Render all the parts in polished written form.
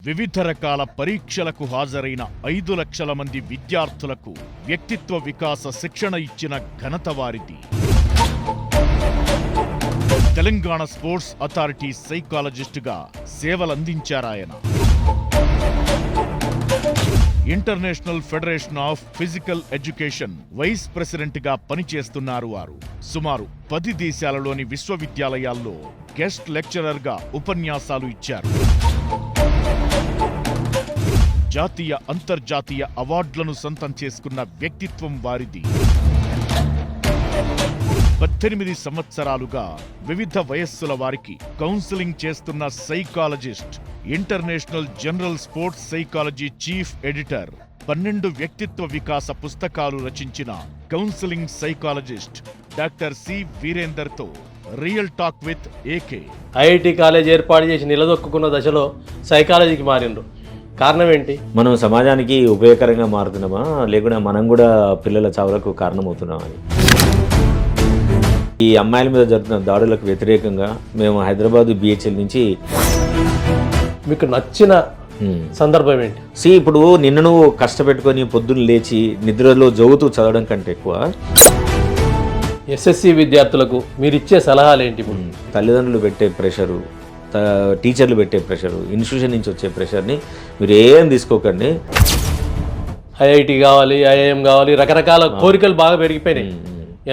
వివిధ రకాల పరీక్షలకు హాజరైన 5 లక్షల మంది విద్యార్థులకు వ్యక్తిత్వ వికాస శిక్షణ ఇచ్చిన ఘనత వారిది. తెలంగాణ స్పోర్ట్స్ అథారిటీ సైకాలజిస్టుగా సేవలందించారాయన. International Federation of Physical Education vice ప్రెసిడెంట్గా పనిచేస్తున్నారు వారు. సుమారు 10 దేశాలలోని విశ్వవిద్యాలయాల్లో గెస్ట్ లెక్చరర్గా ఉపన్యాసాలు ఇచ్చారు. జాతీయ అంతర్జాతీయ అవార్డులను సొంతం చేసుకున్న వ్యక్తిత్వం వారిది. 18 సంవత్సరాలుగా వివిధ వయస్సుల వారికి కౌన్సిలింగ్ చేస్తున్న psychologist, international general sports psychology chief editor, 12 వ్యక్తిత్వ వికాస పుస్తకాలు రచించిన కౌన్సిలింగ్ సైకాలజిస్ట్ డాక్టర్ సి వీరేందర్తో real talk with AK. IIT college ఏర్పాటు చేసి నిలదొక్కున్న దశలో సైకాలజీకి మారిండ్రు. కారణం ఏంటి? మనం సమాజానికి ఉపయోగకరంగా మారుతున్నామా, లేకుండా మనం కూడా పిల్లల చావులకు కారణమవుతున్నామా అని. ఈ అమ్మాయిల మీద జరుగుతున్న దాడులకు వ్యతిరేకంగా మేము హైదరాబాద్ బిహెచ్ఎల్ నుంచి. మీకు నచ్చిన సందర్భం ఏంటి? ఇప్పుడు నిన్ను నువ్వు కష్టపెట్టుకొని పొద్దున్న లేచి నిద్రలో జోగుతూ చదవడం కంటే ఎక్కువ ఎస్ఎస్సి విద్యార్థులకు మీరు ఇచ్చే సలహాలు ఏంటి? ఇప్పుడు తల్లిదండ్రులు పెట్టే ప్రెషరు, టీచర్లు పెట్టే ప్రెషరు, ఇన్స్టిట్యూషన్ నుంచి వచ్చే ప్రెషర్ని మీరు ఏం తీసుకోకండి. ఐఐటి కావాలి, ఐఐఎం కావాలి, రకరకాల కోరికలు బాగా పెరిగిపోయినాయి.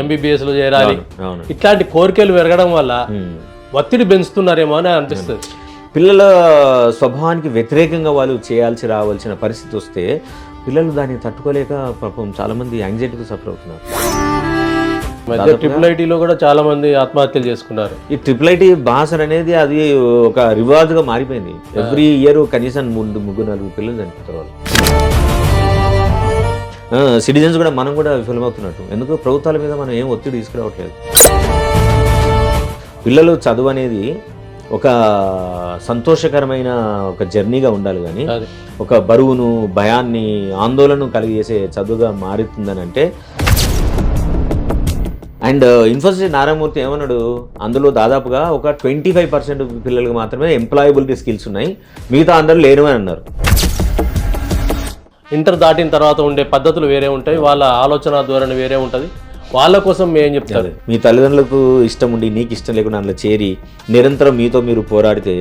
ఎంబీబీఎస్లో చేరాలి, ఇట్లాంటి కోరికలు పెరగడం వల్ల ఒత్తిడి పెంచుతున్నారేమో అని అనిపిస్తుంది. పిల్లల స్వభావానికి వ్యతిరేకంగా వాళ్ళు రావాల్సిన పరిస్థితి వస్తే పిల్లలు దాన్ని తట్టుకోలేక పాపం చాలామంది యాంగ్జైటీతో సఫర్ అవుతున్నారు. ట్రిపుల్ ఐటీలో కూడా చాలా మంది ఆత్మహత్యలు చేసుకున్నారు. ఈ ట్రిపుల్ ఐటీ భాష అనేది అది ఒక రివాజుగా మారిపోయింది. ఎవ్రీ ఇయర్ కనీసం 3-4 పిల్లలు చనిపోతారు వాళ్ళు. సిటిజన్స్ కూడా మనం కూడా విఫలమవుతున్నట్టు. ఎందుకు ప్రభుత్వాల మీద మనం ఏం ఒత్తిడి తీసుకురావట్లేదు. పిల్లలు చదువు అనేది ఒక సంతోషకరమైన ఒక జర్నీగా ఉండాలి, కానీ ఒక బరువును, భయాన్ని, ఆందోళనను కలిగేసే చదువుగా మారుతుందని అంటే. అండ్ ఇన్ఫోసిస్ నారాయణమూర్తి ఏమన్నాడు, అందులో దాదాపుగా ఒక 25% పిల్లలకు మాత్రమే ఎంప్లాయబిలిటీ స్కిల్స్ ఉన్నాయి, మిగతా అందరూ లేరు అని అన్నారు. ఇంటర్ దాటిన తర్వాత ఉండే పద్ధతులు వేరే ఉంటాయి, వాళ్ళ ఆలోచన ధోరణి వేరే ఉంటుంది. వాళ్ళ కోసం ఏం చెప్తారు? మీ తల్లిదండ్రులకు ఇష్టం ఉండి నీకు ఇష్టం లేకుండా అందులో చేరి నిరంతరం మీతో మీరు పోరాడితే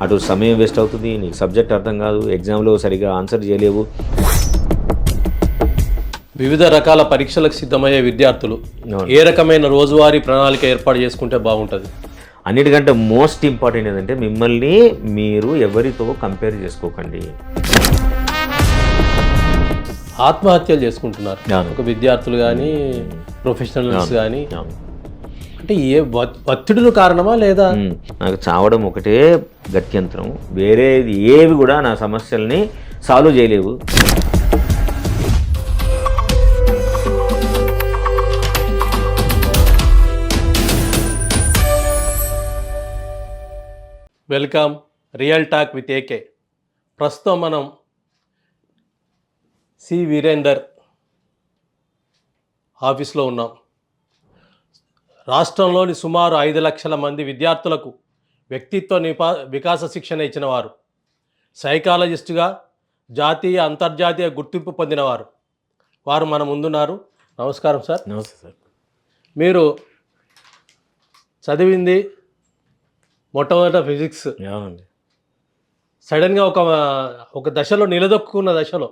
అటు సమయం వేస్ట్ అవుతుంది, నీకు సబ్జెక్ట్ అర్థం కాదు, ఎగ్జామ్లో సరిగా ఆన్సర్ చేయలేవు. వివిధ రకాల పరీక్షలకు సిద్ధమయ్యే విద్యార్థులు ఏ రకమైన రోజువారీ ప్రణాళిక ఏర్పాటు చేసుకుంటే బాగుంటుంది? అన్నిటికంటే మోస్ట్ ఇంపార్టెంట్ ఏంటంటే మిమ్మల్ని మీరు ఎవరితో కంపేర్ చేసుకోకండి. ఆత్మహత్యలు చేసుకుంటున్నారు ఒక విద్యార్థులు కానీ ప్రొఫెషనల్స్ కానీ. అంటే ఏ ఒత్తిడులు కారణమా లేదా? నాకు చావడం ఒకటే గత్యంతరం, వేరేది ఏవి కూడా నా సమస్యల్ని సాల్వ్ చేయలేవు. Welcome real talk with AK. ప్రస్తుతం మనం సి వీరేందర్ ఆఫీస్లో ఉన్నాం. రాష్ట్రంలోని సుమారు 5 లక్షల మంది విద్యార్థులకు వ్యక్తిత్వ వికాస శిక్షణ ఇచ్చిన వారు, సైకాలజిస్టుగా జాతీయ అంతర్జాతీయ గుర్తింపు పొందినవారు. వారు మన ముందున్నారు. నమస్కారం సార్. నమస్తే సార్. మీరు చదివింది మొట్టమొదట ఫిజిక్స్. సడన్గా ఒక దశలో నిలదొక్కున్న దశలో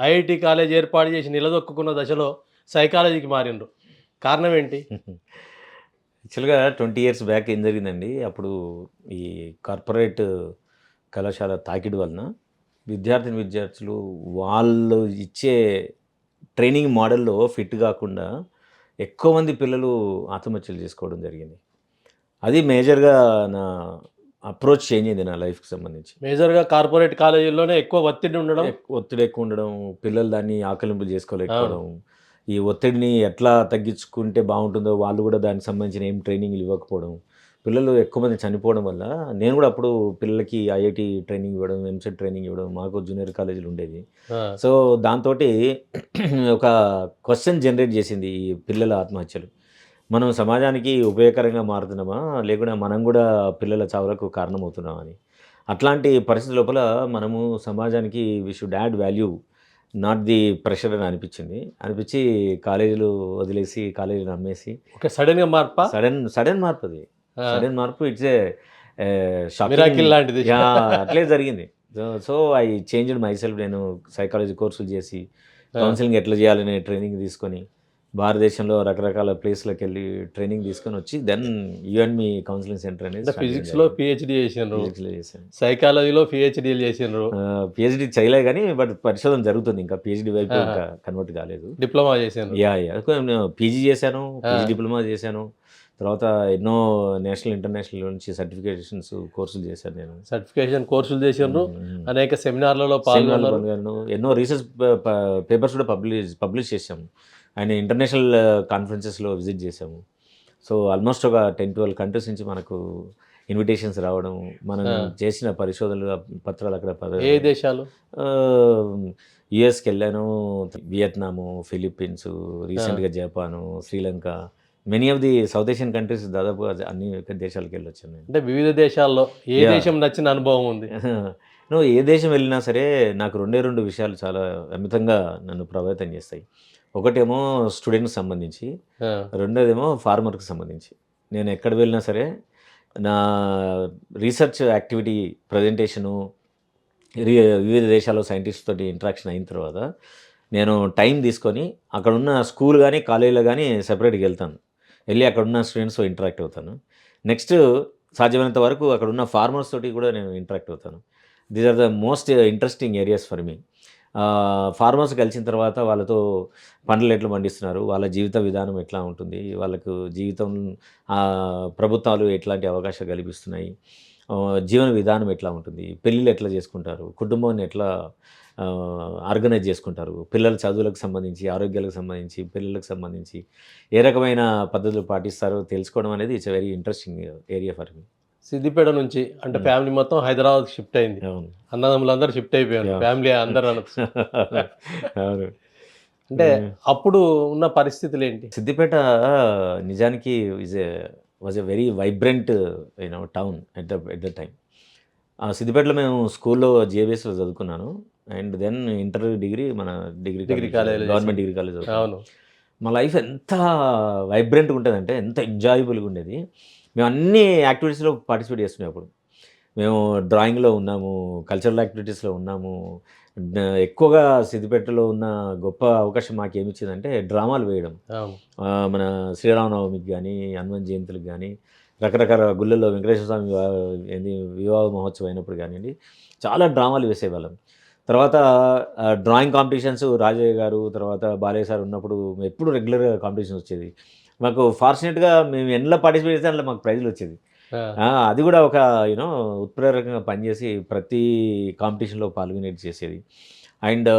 ఐఐటి కాలేజ్ ఏర్పాటు చేసి నిలదొక్కున్న దశలో సైకాలజీకి మారిండ్రు. కారణం ఏంటి? యాక్చువల్గా 20 years బ్యాక్ ఏం జరిగిందండి, అప్పుడు ఈ కార్పొరేట్ కళాశాల తాకిడి వలన విద్యార్థులు వాళ్ళు ఇచ్చే ట్రైనింగ్ మోడల్లో ఫిట్ కాకుండా ఎక్కువ మంది పిల్లలు ఆత్మహత్యలు చేసుకోవడం జరిగింది. అది మేజర్గా నా అప్రోచ్ చేంజ్ అయింది నా లైఫ్కి సంబంధించి. మేజర్గా కార్పొరేట్ కాలేజీల్లోనే ఎక్కువ ఒత్తిడి ఎక్కువ ఉండడం, పిల్లలు దాన్ని ఆకలింపులు చేసుకోలేకపోవడం, ఈ ఒత్తిడిని ఎట్లా తగ్గించుకుంటే బాగుంటుందో వాళ్ళు కూడా దానికి సంబంధించిన ఏం ట్రైనింగ్లు ఇవ్వకపోవడం, పిల్లలు ఎక్కువ మంది చనిపోవడం వల్ల నేను కూడా అప్పుడు పిల్లలకి ఐఐటి ట్రైనింగ్ ఇవ్వడం, ఎంసెట్ ట్రైనింగ్ ఇవ్వడం, మాకు జూనియర్ కాలేజీలు ఉండేది. సో దాంతో ఒక క్వశ్చన్ జనరేట్ చేసింది ఈ పిల్లల ఆత్మహత్యలు. మనం సమాజానికి ఉపయోగకరంగా మారుతున్నామా, లేకుండా మనం కూడా పిల్లల చావులకు కారణమవుతున్నామా అని. అట్లాంటి పరిస్థితి లోపల మనము సమాజానికి we should add value, not the pressure అని అనిపించి కాలేజీలు వదిలేసి కాలేజీలు అమ్మేసి ఒక సడన్గా మార్పా, సడన్ మార్పు అది. సడన్ మార్పు ఇట్స్ ఏ మిరాకిల్ లాంటిది. అట్లే జరిగింది. So I changed my self. నేను సైకాలజీ కోర్సులు చేసి కౌన్సిలింగ్ ఎట్లా చేయాలనే ట్రైనింగ్ తీసుకొని భారతదేశంలో రకరకాల ప్లేస్లకు వెళ్ళి ట్రైనింగ్ తీసుకొని వచ్చి దెన్ యుఎన్మి కౌన్సిలింగ్ సెంటర్ అనేది ఫిజిక్స్లో పిహెచ్డి చేసినారు, చేశాను. సైకాలజీలో పిహెచ్డీలు చేసినారు. పిహెచ్డి చేయలే కానీ బట్ పరిశోధన జరుగుతుంది, ఇంకా పిహెచ్డి వైపు ఇంకా కన్వర్ట్ కాలేదు. డిప్లొమా చేశాను. పీజీ చేశాను, పీజీ డిప్లొమా చేశాను. తర్వాత ఎన్నో నేషనల్ ఇంటర్నేషనల్ నుంచి సర్టిఫికేషన్స్ కోర్సులు చేశాను. నేను సర్టిఫికేషన్ కోర్సులు చేసినారు, అనేక సెమినార్లలో పాల్గొన్నాను, ఎన్నో రీసెర్చ్ పేపర్స్ కూడా పబ్లిష్ చేశాము, అండ్ ఇంటర్నేషనల్ కాన్ఫరెన్సెస్లో విజిట్ చేసాము. సో ఆల్మోస్ట్ ఒక 10-12 కంట్రీస్ నుంచి మనకు ఇన్విటేషన్స్ రావడం, మనం చేసిన పరిశోధనలు పత్రాలు అక్కడ ఏ దేశాలు, యుఎస్కి వెళ్ళాను, వియత్నాము, ఫిలిప్పీన్స్, రీసెంట్గా Japan, Sri Lanka, many of the south Asian countries, దాదాపు అన్ని దేశాలకు వెళ్ళొచ్చాను నేను. అంటే వివిధ దేశాల్లో ఏ దేశం నచ్చిన అనుభవం ఉంది? నువ్వు ఏ దేశం వెళ్ళినా సరే నాకు 2 విషయాలు చాలా అమితంగా నన్ను ప్రభావితం చేస్తాయి. ఒకటేమో స్టూడెంట్కి సంబంధించి, రెండోదేమో ఫార్మర్కి సంబంధించి. నేను ఎక్కడ వెళ్ళినా సరే నా రీసెర్చ్ యాక్టివిటీ ప్రజెంటేషను వివిధ దేశాల్లో సైంటిస్ట్ తోటి ఇంటరాక్షన్ అయిన తర్వాత నేను టైం తీసుకొని అక్కడున్న స్కూల్ కానీ కాలేజీలో కానీ సెపరేట్గా వెళ్తాను, వెళ్ళి అక్కడున్న స్టూడెంట్స్తో ఇంటరాక్ట్ అవుతాను. నెక్స్ట్ సాధ్యమైనంత వరకు అక్కడున్న ఫార్మర్స్ తోటి కూడా నేను ఇంటరాక్ట్ అవుతాను. These are the most interesting areas for me. Farmers కలిసిన తర్వాత వాళ్ళతో పంటలు ఎట్లా పండిస్తున్నారు, వాళ్ళ జీవిత విధానం ఎట్లా ఉంటుంది, వాళ్ళకు జీవితం ప్రభుత్వాలు ఎట్లాంటి అవకాశాలు కల్పిస్తున్నాయి, జీవన విధానం ఎట్లా ఉంటుంది, పెళ్ళిళ్ళు ఎట్లా చేసుకుంటారు, కుటుంబాన్ని ఎట్లా ఆర్గనైజ్ చేసుకుంటారు, పిల్లల చదువులకు సంబంధించి, ఆరోగ్యాలకు సంబంధించి, పిల్లలకు సంబంధించి ఏ రకమైన పద్ధతులు పాటిస్తారో తెలుసుకోవడం అనేది it's very interesting area for me. Siddipet నుంచి అంటే ఫ్యామిలీ మొత్తం హైదరాబాద్ షిఫ్ట్ అయింది, అన్నదమ్ములందరూ షిఫ్ట్ అయిపోయారు, ఫ్యామిలీ అందరూ అనొచ్చు. అంటే అప్పుడు ఉన్న పరిస్థితులు ఏంటి? సిద్దిపేట నిజానికి was a very vibrant town at the time. సిద్దిపేటలో మేము స్కూల్లో జేబీఎస్లో చదువుకున్నాను, అండ్ దెన్ ఇంటర్ డిగ్రీ మన degree college, government degree college. అవును, మా లైఫ్ ఎంత వైబ్రెంట్గా ఉంటుందంటే, ఎంత ఎంజాయబుల్గా ఉండేది. మేము అన్ని యాక్టివిటీస్లో పార్టిసిపేట్ చేస్తున్నాం. అప్పుడు మేము డ్రాయింగ్లో ఉన్నాము, కల్చరల్ యాక్టివిటీస్లో ఉన్నాము. ఎక్కువగా సిద్దిపేటలో ఉన్న గొప్ప అవకాశం మాకు ఏమి ఇచ్చిందంటే డ్రామాలు వేయడం. మన శ్రీరామనవమికి కానీ, హనుమాన్ జయంతులకు కానీ, రకరకాల గుళ్ళల్లో వెంకటేశ్వర స్వామి వివాహ మహోత్సవం అయినప్పుడు కానివ్వండి, చాలా డ్రామాలు వేసేవాళ్ళం. తర్వాత డ్రాయింగ్ కాంపిటీషన్స్ రాజయ్య గారు, తర్వాత బాలయ్య సార్ ఉన్నప్పుడు ఎప్పుడు రెగ్యులర్గా కాంపిటీషన్ వచ్చేది. మాకు ఫార్చునేట్గా మేము ఎన్నిలో పార్టిసిపేట్ చేస్తే అందులో మాకు ప్రైజ్లు వచ్చేది. అది కూడా ఒక ఉత్ప్రేరకంగా పనిచేసి ప్రతి కాంపిటీషన్లో పాల్గొనేట్ చేసేది. అండ్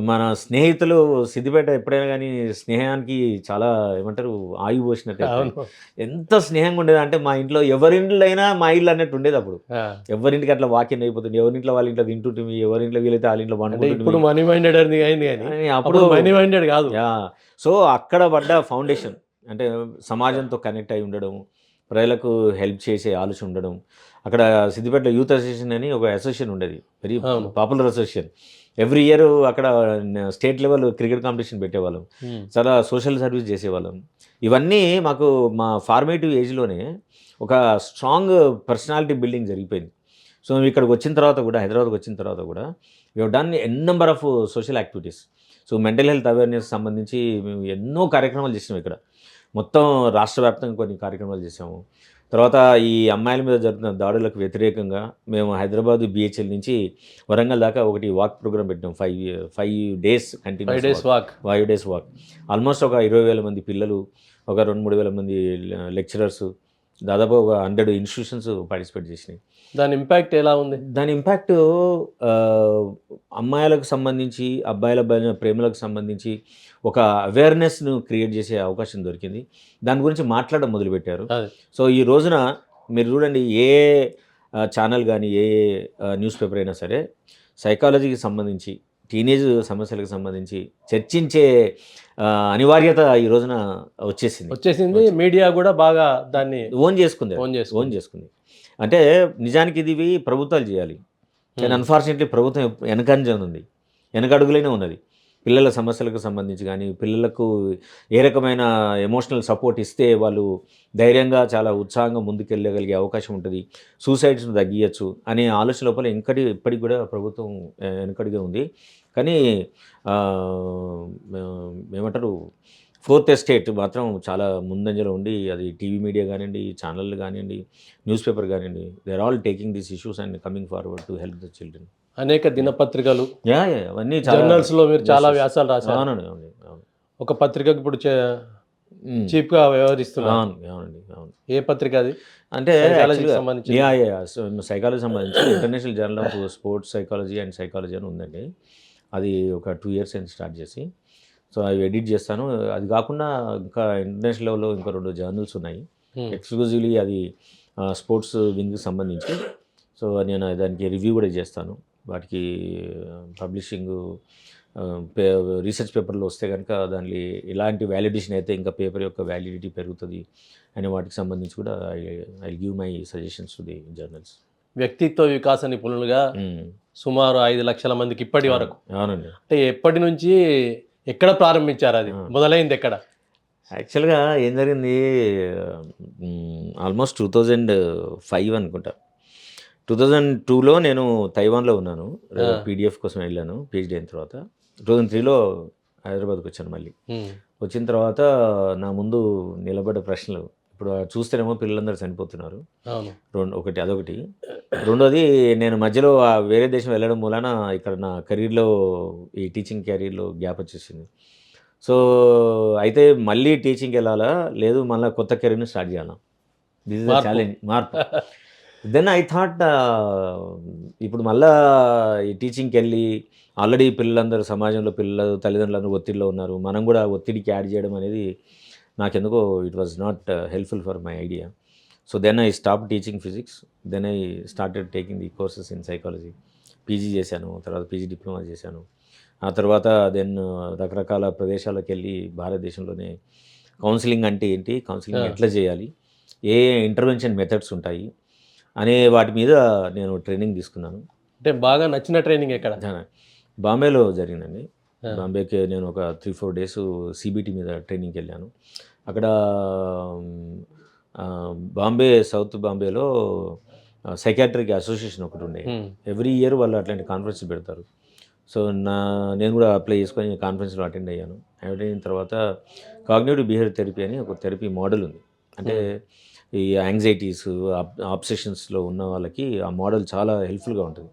మన స్నేహితులు సిద్దిపేట ఎప్పుడైనా కానీ స్నేహానికి చాలా ఏమంటారు ఆయువు పోసినట్టు, ఎంత స్నేహంగా ఉండేది అంటే మా ఇంట్లో ఎవరింట్లో అయినా మా ఇల్లు అన్నట్టు ఉండేది. అప్పుడు ఎవరింటికి అట్లా వాక్యం అయిపోతుంది, ఎవరింట్లో వాళ్ళ ఇంట్లో తింటుంటుంది, ఎవరింట్లో వీలైతే వాళ్ళ ఇంట్లో ఇప్పుడు మనీ మైండెడ్ అయింది కానీ అప్పుడు మనీ మైండెడ్ కాదు. సో అక్కడ పడ్డ ఫౌండేషన్ అంటే సమాజంతో కనెక్ట్ అయి ఉండడం, ప్రజలకు హెల్ప్ చేసే ఆలోచన ఉండడం. అక్కడ సిద్దిపేటలో యూత్ అసోసియేషన్ అని ఒక అసోసియేషన్ ఉండేది, very popular association. Every year అక్కడ స్టేట్ లెవెల్ క్రికెట్ కాంపిటీషన్ పెట్టేవాళ్ళం, చాలా సోషల్ సర్వీస్ చేసేవాళ్ళం. ఇవన్నీ మాకు మా ఫార్మేటివ్ ఏజ్లోనే ఒక స్ట్రాంగ్ పర్సనాలిటీ బిల్డింగ్ జరిగిపోయింది. సో మేము ఇక్కడికి వచ్చిన తర్వాత కూడా, హైదరాబాద్కి వచ్చిన తర్వాత కూడా we have done an number of social activities. So mental health awareness సంబంధించి మేము ఎన్నో కార్యక్రమాలు చేసినాం. ఇక్కడ మొత్తం రాష్ట్ర వ్యాప్తంగా కొన్ని కార్యక్రమాలు చేసాము. తర్వాత ఈ అమ్మాయిల మీద జరుగుతున్న దాడులకు వ్యతిరేకంగా మేము హైదరాబాద్ బిహెచ్ఎల్ నుంచి వరంగల్ దాకా ఒకటి వాక్ ప్రోగ్రామ్ పెట్టినాం. 5 days కంటిన్యూస్ వాక్. ఆల్మోస్ట్ ఒక 20,000 మంది పిల్లలు, ఒక 2-3 మంది లెక్చరర్స్, దాదాపు ఒక 100 ఇన్స్టిట్యూషన్స్ పార్టిసిపేట్ చేసినాయి. దాని ఇంపాక్ట్ ఎలా ఉంది? దాని ఇంపాక్ట్ అమ్మాయిలకు సంబంధించి, అబ్బాయిల ప్రేమలకు సంబంధించి ఒక అవేర్నెస్ను క్రియేట్ చేసే అవకాశం దొరికింది. దాని గురించి మాట్లాడడం మొదలుపెట్టారు. సో ఈ రోజున మీరు చూడండి, ఏ ఛానల్ కానీ, ఏ న్యూస్ పేపర్ అయినా సరే సైకాలజీకి సంబంధించి, టీనేజ్ సమస్యలకు సంబంధించి చర్చించే అనివార్యత ఈ రోజున వచ్చేసింది. మీడియా కూడా బాగా దాన్ని ఓన్ చేసుకుంది. అంటే నిజానికి ఇది ప్రభుత్వాలు చేయాలి, కానీ అన్ఫార్చునేట్లీ ప్రభుత్వం వెనకంజ ఉంది, వెనకడుగులోనే ఉన్నది. పిల్లల సమస్యలకు సంబంధించి కానీ, పిల్లలకు ఏ రకమైన ఎమోషనల్ సపోర్ట్ ఇస్తే వాళ్ళు ధైర్యంగా చాలా ఉత్సాహంగా ముందుకెళ్ళగలిగే అవకాశం ఉంటుంది, సూసైడ్స్ను తగ్గించచ్చు అనే ఆలోచన లోపల ఇప్పటికి కూడా ప్రభుత్వం వెనకడిగా ఉంది. కానీ ఏమంటారు, ఫోర్త్ ఎస్టేట్ మాత్రం చాలా ముందంజలో ఉండి, అది టీవీ మీడియా కానివ్వండి, ఛానళ్ళు కానివ్వండి, న్యూస్ పేపర్ కానివ్వండి, they are all taking these issues and coming forward to help the children. అనేక దినపత్రికలు, అవన్నీ జర్నల్స్లో మీరు చాలా వ్యాసాలు రాశారు. అవునండి, అవునండి, అవును. ఒక పత్రికకు ఇప్పుడు చీఫ్గా వ్యవహరిస్తున్నారు. అవునండి, అవును. ఏ పత్రిక అది? అంటే సైకాలజీకి సంబంధించి. సైకాలజీ సంబంధించి international journal of sports psychology and psychology అని ఉందండి. అది ఒక 2 years అయింది స్టార్ట్ చేసి. సో అవి ఎడిట్ చేస్తాను. అది కాకుండా ఇంకా ఇంటర్నేషనల్ లెవెల్లో ఇంకా 2 జర్నల్స్ ఉన్నాయి, ఎక్స్క్లూజివ్లీ అది స్పోర్ట్స్ వింగ్కి సంబంధించి. సో నేను దానికి రివ్యూ కూడా చేస్తాను. వాటికి పబ్లిషింగ్ రీసెర్చ్ పేపర్లో వస్తే కనుక దానిలో ఎలాంటి వ్యాలిడేషన్ అయితే ఇంకా పేపర్ యొక్క వ్యాలిడిటీ పెరుగుతుంది అనే వాటికి సంబంధించి కూడా I give my suggestions to the journals. వ్యక్తిత్వ వికాస నిపుణులుగా సుమారు 5 లక్షల మందికి ఇప్పటి వరకు. అవునండి. అంటే ఎప్పటి నుంచి ఎక్కడ ప్రారంభించారు, అది మొదలైంది ఎక్కడ? యాక్చువల్గా ఏం జరిగింది, ఆల్మోస్ట్ 2005 అనుకుంటా. 2002లో నేను తైవాన్లో ఉన్నాను, పీడిఎఫ్ కోసం వెళ్ళాను PhD అయిన తర్వాత. 2003లో హైదరాబాద్కి వచ్చాను. మళ్ళీ వచ్చిన తర్వాత నా ముందు నిలబడ్డ ప్రశ్నలు, ఇప్పుడు చూస్తేనేమో పిల్లలందరూ చనిపోతున్నారు, ఒకటి అదొకటి. రెండోది, నేను మధ్యలో వేరే దేశం వెళ్ళడం మూలాన ఇక్కడ నా కెరీర్లో, ఈ టీచింగ్ కెరీర్లో గ్యాప్ వచ్చేసింది. సో అయితే మళ్ళీ టీచింగ్కి వెళ్ళాలా, లేదు మళ్ళీ కొత్త కెరీర్ని స్టార్ట్ చేయాలా, దిస్ ఇస్ ద ఛాలెంజ్, మార్పు. దెన్ ఐ థాట్ ఇప్పుడు మళ్ళా ఈ టీచింగ్కి వెళ్ళి ఆల్రెడీ పిల్లలందరూ సమాజంలో పిల్లలు తల్లిదండ్రులందరూ ఒత్తిడిలో ఉన్నారు, మనం కూడా ఒత్తిడికి యాడ్ చేయడం అనేది నాకెందుకో it was not helpful for my idea. So then I stop teaching physics, then I started taking the courses in psychology. PG చేశాను, తర్వాత పీజీ డిప్లొమా చేశాను. ఆ తర్వాత దెన్ రకరకాల ప్రదేశాలకు వెళ్ళి భారతదేశంలోనే కౌన్సిలింగ్ అంటే ఏంటి, కౌన్సిలింగ్ ఎట్లా చేయాలి, ఏ ఇంటర్వెన్షన్ మెథడ్స్ ఉంటాయి అనే వాటి మీద నేను ట్రైనింగ్ తీసుకున్నాను. అంటే బాగా నచ్చిన ట్రైనింగ్ ఎక్కడ? బాంబేలో జరిగిందండి. బాంబేకి నేను ఒక 3-4 days CBT మీద ట్రైనింగ్కి వెళ్ళాను. అక్కడ బాంబే, సౌత్ బాంబేలో సైకాట్రిక్ అసోసియేషన్ ఒకటి ఉండే. ఎవ్రీ ఇయర్ వాళ్ళు అట్లాంటి కాన్ఫరెన్స్ పెడతారు. సో నేను కూడా అప్లై చేసుకొని కాన్ఫరెన్స్లో అటెండ్ అయ్యాను. అటెండ్ అయిన తర్వాత కాగ్నిటివ్ బిహేవియర్ థెరపీ అని ఒక థెరపీ మోడల్ ఉంది. అంటే ఈ యాంగ్జైటీస్, ఆబ్సెషన్స్లో ఉన్న వాళ్ళకి ఆ మోడల్ చాలా హెల్ప్ఫుల్గా ఉంటుంది.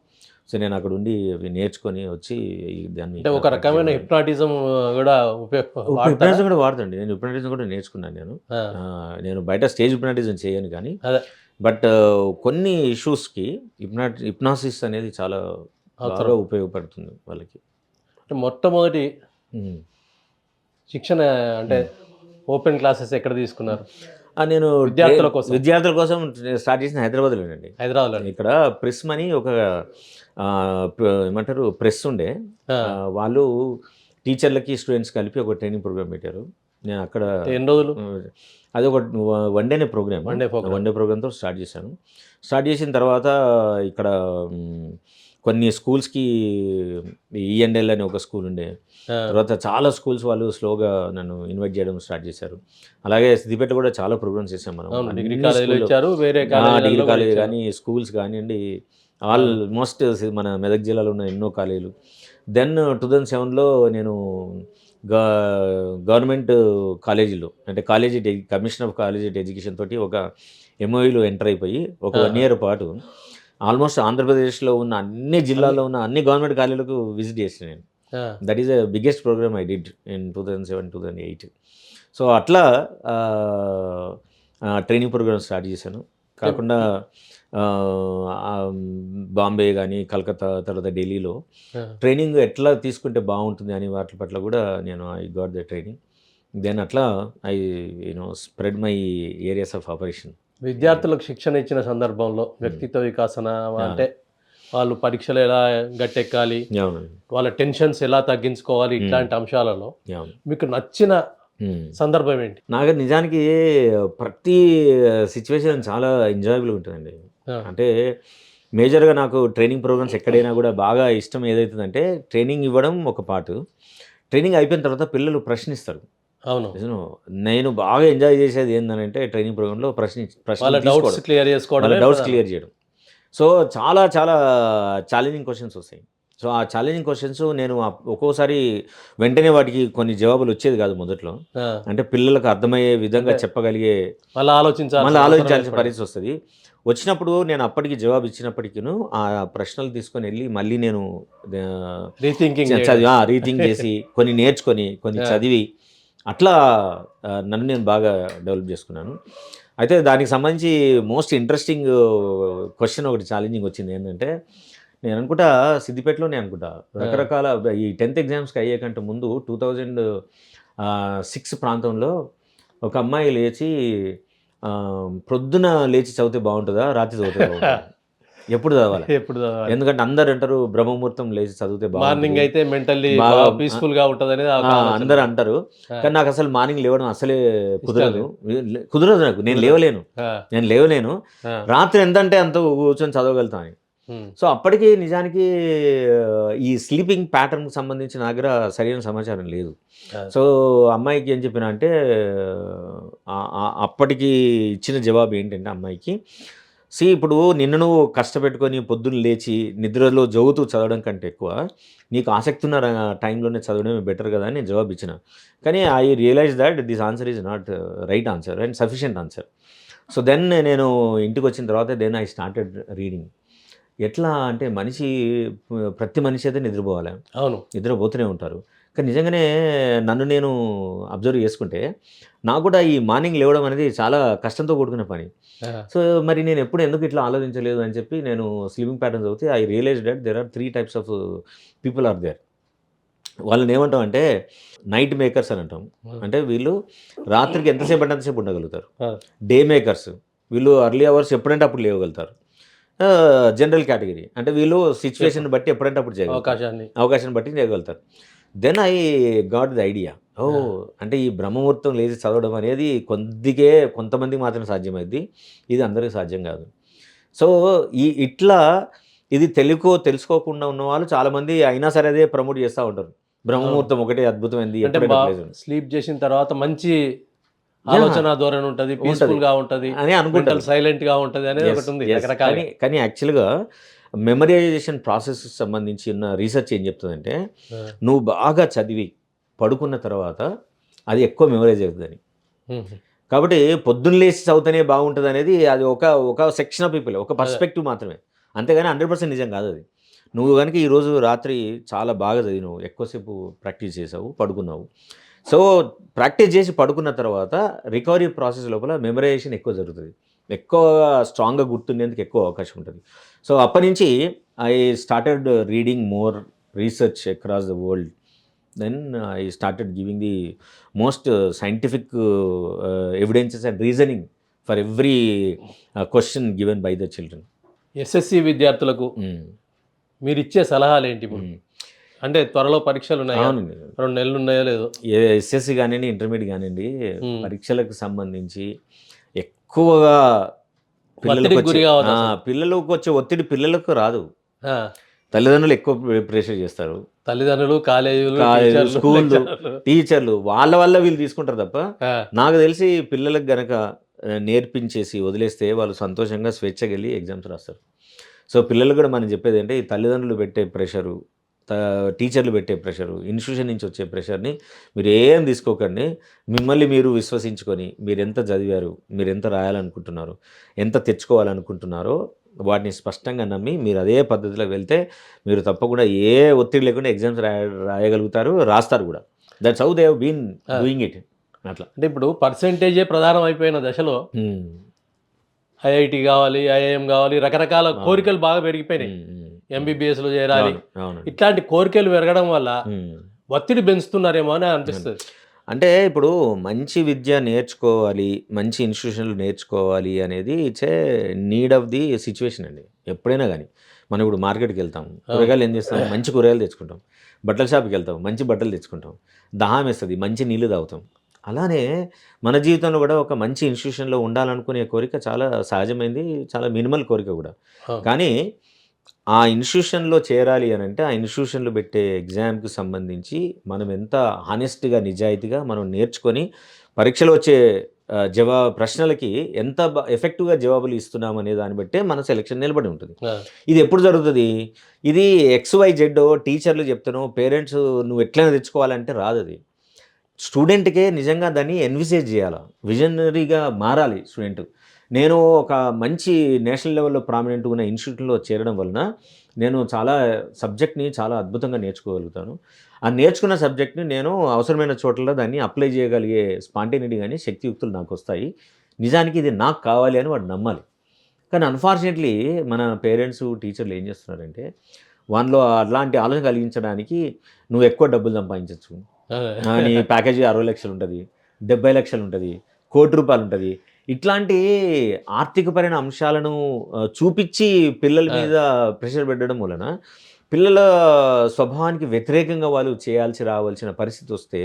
సో నేను అక్కడ ఉండి నేర్చుకొని వచ్చి దాన్ని ఒక రకమైన హిప్నాటిజం కూడా హిప్నాటిజం కూడా వాడుతుంది. నేను హిప్నాటిజం కూడా నేర్చుకున్నాను. నేను బయట స్టేజ్ హిప్నాటిజం చేయను, కానీ బట్ కొన్ని ఇష్యూస్కి హిప్నాసిస్ అనేది చాలా బాగా ఉపయోగపడుతుంది వాళ్ళకి. అంటే మొట్టమొదటి శిక్షణ అంటే ఓపెన్ క్లాసెస్ ఎక్కడ తీసుకున్నారు? నేను విద్యార్థుల కోసం స్టార్ట్ చేసిన హైదరాబాద్లోనండి. హైదరాబాద్లో ఇక్కడ ప్రిస్మ్ అని ఒక ఏమంటారు ప్రెస్ ఉండే, వాళ్ళు టీచర్లకి స్టూడెంట్స్ కలిపి ఒక ట్రైనింగ్ ప్రోగ్రామ్ పెట్టారు. నేను అక్కడ ఎన్ని రోజులు, అది ఒక వన్ డే ప్రోగ్రామ్తో స్టార్ట్ చేశాను. స్టార్ట్ చేసిన తర్వాత ఇక్కడ కొన్ని స్కూల్స్కి ENL అని ఒక స్కూల్ ఉండే, తర్వాత చాలా స్కూల్స్ వాళ్ళు స్లోగా నన్ను ఇన్వైట్ చేయడం స్టార్ట్ చేశారు. అలాగే సిద్దిపేట కూడా చాలా ప్రోగ్రామ్స్ చేసాం మనం. డిగ్రీ కాలేజ్ కానీ స్కూల్స్ కానివ్వండి, ఆల్మోస్ట్ మన మెదక్ జిల్లాలో ఉన్న ఎన్నో కాలేజీలు. దెన్ 2007లో నేను గవర్నమెంట్ కాలేజీలో, అంటే కమిషన్ ఆఫ్ కాలేజ్ ఎడ్యుకేషన్ తోటి ఒక MOUలో ఎంటర్ అయిపోయి ఒక 1 year పాటు ఆల్మోస్ట్ ఆంధ్రప్రదేశ్లో ఉన్న అన్ని జిల్లాల్లో ఉన్న అన్ని గవర్నమెంట్ కాలేజీలకు విజిట్ చేసాను నేను. That is the biggest programme I did in 2007-2008. So అట్లా ట్రైనింగ్ ప్రోగ్రామ్ స్టార్ట్ చేశాను. కాకుండా బాంబే కానీ, కలకత్తా, తర్వాత ఢిల్లీలో ట్రైనింగ్ ఎట్లా తీసుకుంటే బాగుంటుంది అని వాటి పట్ల కూడా నేను I got the training. Then అట్లా I spread my areas of operation. విద్యార్థులకు శిక్షణ ఇచ్చిన సందర్భంలో వ్యక్తిత్వ వికాసన అంటే వాళ్ళు పరీక్షలు ఎలా గట్టెక్కాలి, వాళ్ళ టెన్షన్స్ ఎలా తగ్గించుకోవాలి, ఇట్లాంటి అంశాలలో మీకు నచ్చిన సందర్భం ఏంటి? నాకు నిజానికి ప్రతి సిచ్యువేషన్ చాలా ఎంజాయబుల్గా ఉంటుందండి. అంటే మేజర్గా నాకు ట్రైనింగ్ ప్రోగ్రామ్స్ ఎక్కడైనా కూడా బాగా ఇష్టం ఏదైతుందంటే ట్రైనింగ్ ఇవ్వడం ఒక పార్ట్, ట్రైనింగ్ అయిపోయిన తర్వాత పిల్లలు ప్రశ్నిస్తారు. అవును. నేను బాగా ఎంజాయ్ చేసేది ఏంటంటే ట్రైనింగ్ ప్రోగ్రాంలో వాళ్ళ డౌట్స్ క్లియర్ చేసుకోవడం, వాళ్ళ డౌట్స్ క్లియర్ చేయడం. సో చాలా చాలా ఛాలెంజింగ్ క్వశ్చన్స్ వస్తాయి. సో ఆ ఛాలెంజింగ్ క్వశ్చన్స్ నేను ఒక్కోసారి వెంటనే వాటికి కొన్ని జవాబులు వచ్చేది కాదు మొదట్లో. అంటే పిల్లలకు అర్థమయ్యే విధంగా చెప్పగలిగే మళ్ళీ ఆలోచించాల్సిన పరిస్థితి వస్తుంది. వచ్చినప్పుడు నేను అప్పటికి జవాబు ఇచ్చినప్పటికీను ఆ ప్రశ్నలు తీసుకొని వెళ్ళి మళ్ళీ నేను రీథింక్ చేసి కొన్ని నేర్చుకొని కొన్ని చదివి అట్లా నన్ను నేను బాగా డెవలప్ చేసుకున్నాను. అయితే దానికి సంబంధించి మోస్ట్ ఇంట్రెస్టింగ్ క్వశ్చన్ ఒకటి ఛాలెంజింగ్ వచ్చింది ఏంటంటే, నేను అనుకుంటా సిద్దిపేటలోనే అనుకుంటా రకరకాల ఈ 10th ఎగ్జామ్స్కి అయ్యే కంటే ముందు 2006 ప్రాంతంలో ఒక అమ్మాయి లేచి ప్రొద్దున లేచి చదివితే బాగుంటుందా, రాత్రి చదివితే బాగుంటుందా, ఎప్పుడు చదవాలి, ఎందుకంటే అందరు అంటారు బ్రహ్మముహూర్తం లేచి చదివితే మార్నింగ్ అయితే మెంటల్లీ పీస్ఫుల్ గా ఉంటుంది అనేది అందరు అంటారు. కానీ నాకు అసలు మార్నింగ్ లేవడం అసలే కుదరదు నాకు. నేను లేవలేను. రాత్రి ఎంత అంటే అంత కూర్చొని చదవగలుగుతాను. సో అప్పటికి నిజానికి ఈ స్లీపింగ్ ప్యాటర్న్కి సంబంధించి నా దగ్గర సరైన సమాచారం లేదు. సో అమ్మాయికి ఏం చెప్పినా అంటే, అప్పటికి ఇచ్చిన జవాబు ఏంటంటే అమ్మాయికి, ఇప్పుడు నిన్ను నువ్వు కష్టపెట్టుకొని పొద్దున్న లేచి నిద్రలో జోగుతూ చదవడం కంటే ఎక్కువ నీకు ఆసక్తి ఉన్న టైంలోనే చదవడమే బెటర్ కదా అని నేను జవాబు ఇచ్చిన. కానీ I realise that this answer is not right answer and sufficient answer. So then నేను ఇంటికి వచ్చిన తర్వాత దెన్ ఐ స్టార్టెడ్ రీడింగ్. ఎట్లా అంటే ప్రతి మనిషి అయితే నిద్రపోవాలి, అవును, నిద్రపోతూనే ఉంటారు. కానీ నిజంగానే నన్ను నేను అబ్జర్వ్ చేసుకుంటే నాకు కూడా ఈ మార్నింగ్ లేవడం అనేది చాలా కష్టంతో కూడుకున్న పని. సో మరి నేను ఎందుకు ఇట్లా ఆలోచించలేదు అని చెప్పి నేను స్లీపింగ్ ప్యాటర్న్స్ అవుతే I realise that there are 3 types of people are there. వాళ్ళని ఏమంటాం అంటే నైట్ మేకర్స్ అని అంటాం. అంటే వీళ్ళు రాత్రికి ఎంతసేపు అంటే అంతసేపు ఉండగలుగుతారు. డే మేకర్స్, వీళ్ళు అర్లీ అవర్స్ ఎప్పుడంటే అప్పుడు లేవగలుగుతారు. జనరల్ కేటగిరీ అంటే వీళ్ళు సిచ్యువేషన్ బట్టి ఎప్పుడంటే అప్పుడు అవకాశాన్ని బట్టి చేయగలుగుతారు. Then I got the idea, అంటే ఈ బ్రహ్మముహూర్తం లేచి చదవడం అనేది కొంతమందికి మాత్రమే సాధ్యమైంది, ఇది అందరికీ సాధ్యం కాదు. సో ఇట్లా ఇది తెలుసుకోకుండా ఉన్న వాళ్ళు చాలామంది అయినా సరే అదే ప్రమోట్ చేస్తూ ఉంటారు. బ్రహ్మముహూర్తం ఒకటే అద్భుతమైంది, స్లీప్ చేసిన తర్వాత మంచి ఆలోచన ధోరణి ఉంటుంది, పీస్ఫుల్ గా ఉంటుంది అని అనుకుంటారు, సైలెంట్ గా ఉంటుంది అనేది ఒకటి ఉంది రకరకాల. కానీ యాక్చువల్గా మెమరైజేషన్ ప్రాసెస్ సంబంధించి ఉన్న రీసెర్చ్ ఏం చెప్తుందంటే, నువ్వు బాగా చదివి పడుకున్న తర్వాత అది ఎక్కువ మెమరైజ్ అవుతుందని. కాబట్టి పొద్దున్న లేచి చదివితేనే బాగుంటుంది అనేది అది ఒక సెక్షన్ ఆఫ్ పీపుల్, ఒక పర్స్పెక్టివ్ మాత్రమే, అంతేగాని 100% నిజం కాదు అది. నువ్వు కనుక ఈరోజు రాత్రి చాలా బాగా చదివినావు, ఎక్కువసేపు ప్రాక్టీస్ చేసావు, పడుకున్నావు. సో ప్రాక్టీస్ చేసి పడుకున్న తర్వాత రికవరీ ప్రాసెస్ లోపల మెమరైజేషన్ ఎక్కువ జరుగుతుంది, ఎక్కువగా స్ట్రాంగ్గా గుర్తుండేందుకు ఎక్కువ అవకాశం ఉంటుంది. సో అప్పటి నుంచి I started reading more research across the world. Then I started giving the most scientific evidences and reasoning for every question given by the children. SSC విద్యార్థులకు మీరు ఇచ్చే సలహాలు ఏంటి? అంటే త్వరలో పరీక్షలు ఉన్నాయి, 2 నెలలు ఉన్నాయో లేదో. ఎస్ఎస్సి కానివ్వండి, ఇంటర్మీడియట్ కానివ్వండి, పరీక్షలకు సంబంధించి ఎక్కువగా పిల్లలకు వచ్చే ఒత్తిడి పిల్లలకు రాదు, తల్లిదండ్రులు ఎక్కువ ప్రెషర్ చేస్తారు. తల్లిదండ్రులు, కాలేజీలు, స్కూళ్ళు, టీచర్లు వాళ్ళ వల్ల వీళ్ళు తీసుకుంటారు తప్ప, నాకు తెలిసి పిల్లలకు గనక నేర్పించేసి వదిలేస్తే వాళ్ళు సంతోషంగా స్వేచ్ఛగా వెళ్ళి ఎగ్జామ్స్ రాస్తారు. సో పిల్లలు కూడా మనం చెప్పేది అంటే, ఈ తల్లిదండ్రులు పెట్టే ప్రెషరు, టీచర్లు పెట్టే ప్రెషరు, ఇన్స్టిట్యూషన్ నుంచి వచ్చే ప్రెషర్ని మీరు ఏం తీసుకోకండి. మిమ్మల్ని మీరు విశ్వసించుకొని మీరు ఎంత చదివారు, మీరు ఎంత రాయాలనుకుంటున్నారు, ఎంత తెచ్చుకోవాలనుకుంటున్నారో వాటిని స్పష్టంగా నమ్మి మీరు అదే పద్ధతిలో వెళ్తే మీరు తప్పకుండా ఏ ఒత్తిడి లేకుండా ఎగ్జామ్స్ రాయగలుగుతారు, రాస్తారు కూడా. That's how they have been doing it. అట్లా అంటే ఇప్పుడు పర్సెంటేజే ప్రధానం అయిపోయిన దశలో ఐఐటి కావాలి, ఐఐఎం కావాలి, రకరకాల కోరికలు బాగా పెరిగిపోయినాయి. ఎంబీబీఎస్లో చేరాలి, ఇట్లాంటి కోరికలు పెరగడం వల్ల ఒత్తిడి పెంచుతున్నారేమో అని అనిపిస్తుంది. అంటే ఇప్పుడు మంచి విద్య నేర్చుకోవాలి, మంచి ఇన్స్టిట్యూషన్లు నేర్చుకోవాలి అనేది it's a need of the situation అండి. ఎప్పుడైనా కానీ మనం ఇప్పుడు మార్కెట్కి వెళ్తాం, కూరగాయలు ఏం చేస్తాం, మంచి కూరగాయలు తెచ్చుకుంటాం. బట్టల షాప్కి వెళ్తాం, మంచి బట్టలు తెచ్చుకుంటాం. దాహం వేస్తుంది, మంచి నీళ్ళు తాగుతాం. అలానే మన జీవితంలో కూడా ఒక మంచి ఇన్స్టిట్యూషన్‌లో ఉండాలనుకునే కోరిక చాలా సహజమైంది. చాలా మినిమల్ కోరిక కూడా. అవును. కానీ ఆ ఇన్స్టిట్యూషన్‌లో చేరాలి అనంటే, ఆ ఇన్స్టిట్యూషన్‌లో పెట్టే ఎగ్జామ్‌కి సంబంధించి మనం ఎంత హానెస్ట్‌గా, నిజాయితీగా మనం నేర్చుకొని పరీక్షలో వచ్చే ప్రశ్నలకి ఎంత ఎఫెక్టివ్‌గా జవాబులు ఇస్తున్నాం అనే దాన్ని బట్టే మన సెలక్షన్ నిలబడి ఉంటుంది. ఆ! ఇది ఎప్పుడు జరుగుతది? ఇది ఎక్స్-వై-జెడ్డో టీచర్లు చెప్తేనో, పేరెంట్స్ నువ్వు ఎట్లైనా తెచ్చుకోవాలంటే రాదది. స్టూడెంట్‌కే నిజంగా దాన్ని ఎన్విసేజ్ జేయాల. విజనరీగా మారాలి స్టూడెంట్. నేను ఒక మంచి నేషనల్ లెవెల్‌లో ప్రామినెంట్‌గా ఉన్న ఇన్‌స్టిట్యూట్‌లో చేరడం వలన, నేను చాలా సబ్జెక్ట్‌ని చాలా అద్భుతంగా నేర్చుకోగలుగుతాను. ఆ నేర్చుకున్న సబ్జెక్ట్‌ని నేను అవసరమైన చోట్ల దాన్ని అప్లై చేయగలిగే స్పాంటేనిటీ గాని, శక్తియుక్తులు నాకొస్తాయి. నిజానికి ఇది నాకు కావాలి అని వాడు నమ్మాలి. కానీ అన్‌ఫార్చునేట్‌లీ మన పేరెంట్స్, టీచర్లు ఏం చేస్తున్నారంటే, వానిలో అలాంటి ఆలోచన కలిగించడానికి నువ్వు ఎక్కువ డబ్బులు సంపాదించొచ్చు. నీ ప్యాకేజీ 60 లక్షలు ఉంటది. 70 లక్షలు ఉంటది. రూ. 1,00,00,000 ఉంటది. ఇట్లాంటి ఆర్థికపరమైన అంశాలను చూపిచ్చి పిల్లల ఆ! మీద ప్రెషర్ పెట్టడం వలన, పిల్లల స్వభావానికి వ్యతిరేకంగా వాళ్ళు చేయాల్సి రావాల్సిన పరిస్థితొస్తే,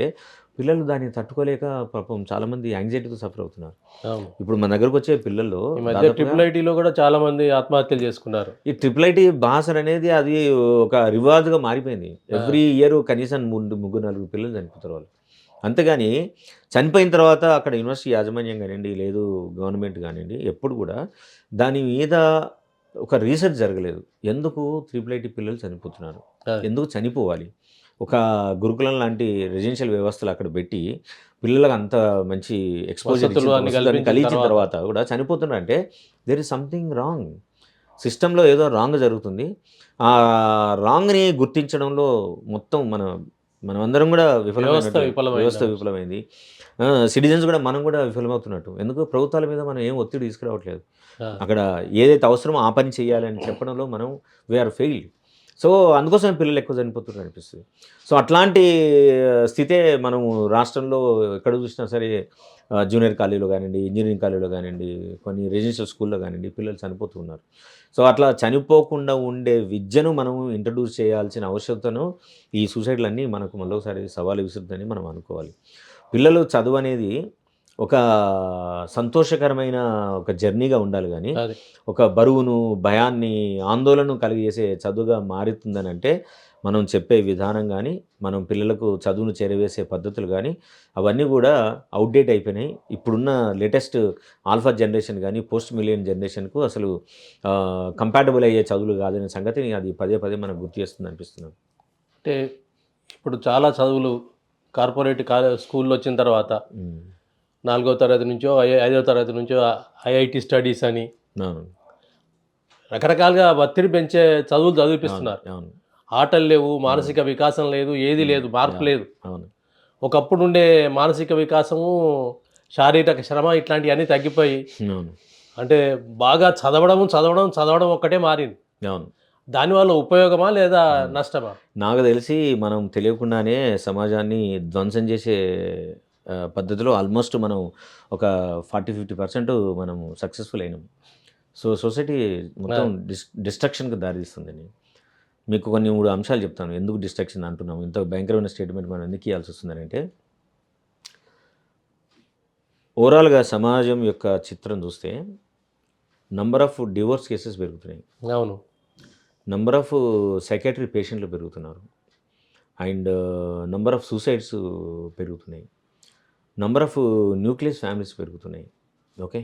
పిల్లలు దాన్ని తట్టుకోలేక పాపం చాలామంది యాంగ్జైటీతో సఫర్ అవుతున్నారు. అవును. ఇప్పుడు మన దగ్గరకొచ్చే పిల్లల్లో ఈ మధ్య దాదాపుగా ట్రిపుల్ ఐటీలో కూడా చాలా మంది ఆత్మహత్యలు చేసుకున్నారు. ఈ ట్రిపుల్ ఐటీ భాషలనేది అది ఒక రివాజుగా మారిపోయింది. ఆ! ఎవ్రీ ఇయర్ కనీసం ముగ్గురు, నలుగురు పిల్లలు చనిపోతారు వాళ్ళు. అంతేగాని చనిపోయిన తర్వాత అక్కడ యూనివర్సిటీ యాజమాన్యం గానియండి, లేదు గవర్నమెంట్ గానియండి, ఎప్పుడు కూడా దాని మీద ఒక రీసెర్చ్ జరగలేదు. ఎందుకు ట్రిపుల్ ఐటీ పిల్లలు చనిపోతున్నారు? అదే. ఎందుకు చనిపోవాలి? ఒక గురుకులం లాంటి రెసిడెన్షియల్ వ్యవస్థలు అక్కడ పెట్టి, పిల్లలకు అంత మంచి ఎక్స్‌పోజర్ వసతులు అన్ని వసతులన్నీ కల్పించిన కలిగించిన తర్వాత. తర్వాత కూడా చనిపోతున్నారంటే దేర్ ఈస్ సంథింగ్ రాంగ్. సిస్టమ్‌లో ఏదో రాంగ్ జరుగుతుంది. ఆ రాంగ్‌ని గుర్తించడంలో మొత్తం మనమందరం గూడా వ్యవస్థ విఫలమైనట్టు. వ్యవస్థ విఫలమైందనొచ్చు. విఫలమైంది. సిటిజన్స్ గూడా మనం గూడా విఫలమవుతున్నట్టు. ఎందుకు ప్రభుత్వాల మీద మనం ఏం ఒత్తిడి తీసుకురావట్లేదు. ఆ! అక్కడ ఏదైతే అవసరమో ఆ పని చేయాలని చెప్పడంలో మనం వి ఆర్ ఫెయిల్డ్. సో, అందుకోసమే పిల్లలు ఎక్కువ చనిపోతున్నారు అనిపిస్తది. సో, అట్లాంటి స్థితే మనము రాష్ట్రంలో ఎక్కడ చూసినా సరే జూనియర్ కాలేజీలో గానియండి, ఇంజినీరింగ్ కాలేజీలో గానియండి, కొన్ని రెసిడెన్షియల్ స్కూల్‌లో గానియండి పిల్లలు చనిపోతూ ఉన్నారు. సో, అట్లా చనిపోకుండా ఉండే విద్యను మనం ఇంట్రొడ్యూస్ చేయాల్సిన ఆవశ్యకతను ఈ సూసైడ్‌లన్నీ మనకు మళ్ళొకసారి సవాలు విసురుతాయని మనం అనుకోవాలి. పిల్లలు చదువనేది ఒక సంతోషకరమైన ఒక జర్నీగా ఉండాలి గానీ, అది. ఒక బరువును, భయాన్ని, ఆందోళనను కలిగజేసే చదువుగా మారుతుందనంటే, మనం చెప్పే విధానం గానీ, మనం పిల్లలకు చదువును చేరవేసే పద్ధతులు గానీ, అవన్నీ గూడా ఔట్‌డేట్ అయిపోయినాయి. ఇప్పుడున్న లేటెస్ట్ ఆల్ఫా జనరేషన్ గానీ, పోస్ట్ మిలియన్ జనరేషన్‌కు అసలు కంపాటబుల్ అయ్యే చదువులు గాదనే సంగతిని అది పదే పదే మనకు గుర్తు చేస్తుందనిపిస్తుంది. అంటే ఇప్పుడు చాలా చదువులు కార్పొరేట్ స్కూల్‌లో వచ్చిన తర్వాత హ్మ్. 4వ తరగతి నుంచో, 5వ తరగతి నుంచో ఐఐటీ స్టడీస్ అని అవును. రకరకాలుగా ఒత్తిడి పెంచే చదువులు అవును. చదివిపిస్తున్నారు. అవును. ఆటలు లేవు, అవును. మానసిక వికాసం లేదు, ఏది హ్మ్. లేదు, మార్పు యాహ్! లేదు. అవును. ఒకప్పుడుండే మానసిక వికాసము, శారీరక శ్రమ ఇట్లాంటియన్నీ తగ్గిపోయి, అవును. అంటే బాగా చదవడం, చదవడం, చదవడం ఒక్కటే మారింది. అవును. దానివల్ల ఉపయోగమా లేదా హ్మ్. నష్టమా? నాకు తెలిసి మనం తెలియకుండానే సమాజాన్ని ధ్వంసం చేసే పద్ధతిలో ఆల్మోస్ట్ మనం ఒక 40, 50% మనము సక్సెస్‌ఫుల్ అయినాం. సో, సొసైటీ ఆ! మొత్తం డిస్ట్రక్షన్‌కి దారితీస్తుందండి. మీకు కొన్ని 3 అంశాలు చెప్తాను. ఎందుకు డిస్ట్రక్షన్ అంటున్నాము? ఇంత భయంకరమైన స్టేట్‌మెంట్ మనం ఎందుకు ఇయ్యాల్సొస్తుందనంటే, ఓవరాల్‌గా సమాజం యొక్క చిత్రం చూస్తే నంబర్ ఆఫ్ డివోర్స్ కేసెస్ పెరుగుతున్నాయి. అవును. నంబర్ ఆఫ్ సైకియాట్రీ పేషెంట్లు పెరుగుతున్నారు. అండ్ నంబర్ ఆఫ్ సూసైడ్స్ పెరుగుతున్నాయి. నంబర్ ఆఫ్ న్యూక్లియస్ ఫ్యామిలీస్ పెరుగుతున్నాయి. Okay.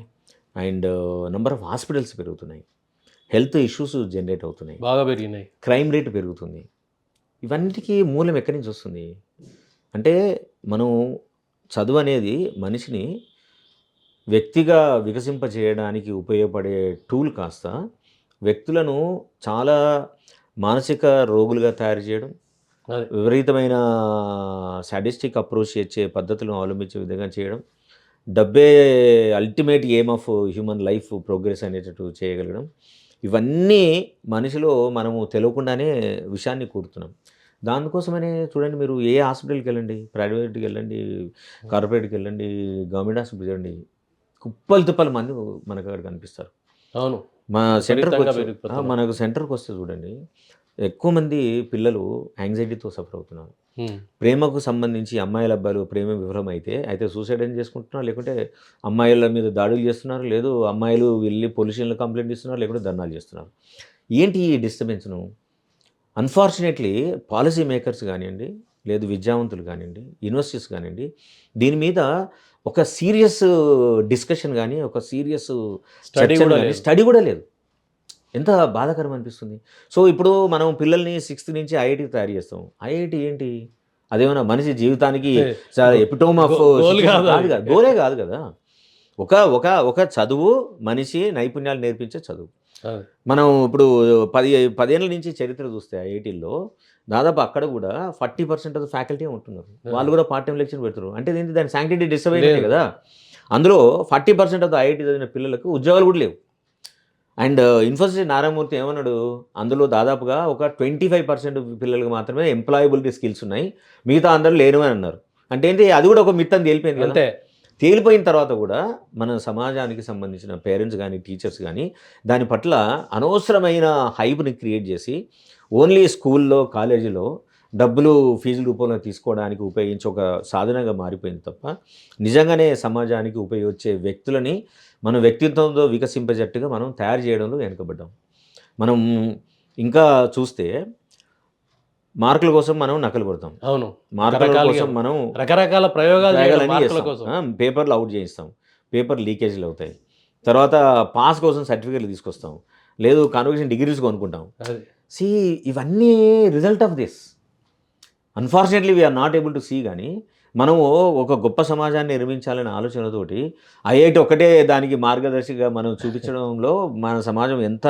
And number of hospitals పెరుగుతున్నాయి. హెల్త్ ఇష్యూస్ జనరేట్ అవుతున్నాయి. బాగా పెరిగినాయి. క్రైమ్ రేట్ పెరుగుతుంది. ఇవన్నిటికి మూలం ఎక్కడి నుంచి వస్తుంది? అంటే మనం చదువనేది మనిషిని వ్యక్తిగా వికసింపజేయడానికి ఉపయోగపడే టూల్ కాస్త వ్యక్తులను చాలా మానసిక రోగులుగా తయారు చేయడం, అదే. విపరీతమైన సాడిస్టిక్ అప్రోచ్ చేసే పద్ధతులను అవలంబించే విధంగా చేయడం, డబ్బే ultimate aim of human life progress అనేటట్టు చేయగలగడం. ఇవన్నీ మనిషిలో మనము తెలవకుండానే విషాన్ని కూరుతున్నాం. దానికోసమనే చూడండి మీరు ఏ హాస్పిటల్‌కెళ్ళండి, ప్రైవేట్‌కెళ్ళండి, కార్పొరేట్‌కెళ్ళండి, గవర్నమెంట్ హాస్పిటల్‌కి చూడండి. కుప్పలు తుప్పలు మంది మనకక్కడ కనిపిస్తారు. అవును. మా విపరీతంగా సెంటర్‌కొచ్చు పెరిగిపోతున్నారు. మనకు సెంటర్‌కొస్తే చూడండి. ఎక్కువ మంది పిల్లలు యాంగ్జైటీతో సఫర్ అవుతున్నారు. ప్రేమకు సంబంధించి అమ్మాయిల అబ్బాయిలు ప్రేమ విఫలం అయితే సూసైడ్ అని చేసుకుంటున్నారు, లేకుంటే అమ్మాయిల మీద దాడులు చేస్తున్నారు, లేదు అమ్మాయిలు వెళ్ళి పోలీసులను కంప్లైంట్ ఇస్తున్నారు, లేకుంటే ధర్నాలు చేస్తున్నారు. ఏంటి ఈ డిస్టర్బెన్స్ను? అన్ఫార్చునేట్లీ పాలసీ మేకర్స్ కానివ్వండి, లేదు విద్యావంతులు కానివ్వండి, యూనివర్సిటీస్ కానివ్వండి, దీని మీద ఒక సీరియస్ డిస్కషన్ కానీ, ఒక సీరియస్ స్టడీ కూడా లేదు. ఎంత బాధాకరం అనిపిస్తుంది. సో ఇప్పుడు మనం పిల్లల్ని 6th నుంచి ఐఐటీకి తయారు చేస్తాం. ఐఐటీ ఏంటి? అదేమన్నా మనిషి జీవితానికి ఎపిటోమ్ ఆఫ్ గోలే కాదు కదా. ఒక చదువు మనిషి నైపుణ్యాలు నేర్పించే చదువు. మనం ఇప్పుడు 10 ఏళ్ళ నుంచి చరిత్ర చూస్తే ఐఐటీల్లో దాదాపు అక్కడ కూడా 40% ఆఫ్ ద ఫ్యాకల్టీ ఉంటున్నారు. వాళ్ళు కూడా పార్ట్ టైం లెక్చర్ పెడతారు. అంటే దాని శాంక్టిటీ డిస్టర్బ్ అయింది కదా. అందులో 40% ఆఫ్ ద ఐఐటీ చదివిన పిల్లలకు ఉద్యోగాలు కూడా లేవు. అండ్ ఇన్ఫోసిస్ నారాయణమూర్తి ఏమన్నాడు, అందులో దాదాపుగా ఒక 25% పిల్లలకు మాత్రమే ఎంప్లాయబిలిటీ స్కిల్స్ ఉన్నాయి, మిగతా అందరూ లేను అని అన్నారు. అంటే ఏంటి, అది కూడా ఒక మిత్ అని తేలిపోయింది కదా. తేలిపోయిన తర్వాత కూడా మన సమాజానికి సంబంధించిన పేరెంట్స్ కానీ టీచర్స్ కానీ దాని పట్ల అనవసరమైన హైప్ని క్రియేట్ చేసి ఓన్లీ స్కూల్లో కాలేజీలో డబ్బులు ఫీజుల రూపంలో తీసుకోవడానికి ఉపయోగించే ఒక సాధనంగా మారిపోయింది తప్ప నిజంగానే సమాజానికి ఉపయోగించే వ్యక్తులని మన వ్యక్తిత్వంతో వికసింపజట్టుగా మనం తయారు చేయడంలో వెనుకబడ్డాం. మనం ఇంకా చూస్తే మార్కుల కోసం మనం నకలు కొడతాం. అవును, మార్కుల కోసం మనం రకరకాల ప్రయోగాలు పేపర్లు అవుట్ చేయిస్తాం, పేపర్ లీకేజీలు అవుతాయి. తర్వాత పాస్ కోసం సర్టిఫికేట్లు తీసుకొస్తాం, లేదు కాన్వకేషన్ డిగ్రీస్ కొనుక్కుంటాం. ఇవన్నీ result of this. Unfortunately we are not able to see. కానీ మనము ఒక గొప్ప సమాజాన్ని నిర్మించాలనే ఆలోచనతోటి ఐఐటి ఒకటే దానికి మార్గదర్శిగా మనం చూపించడంలో మన సమాజం ఎంత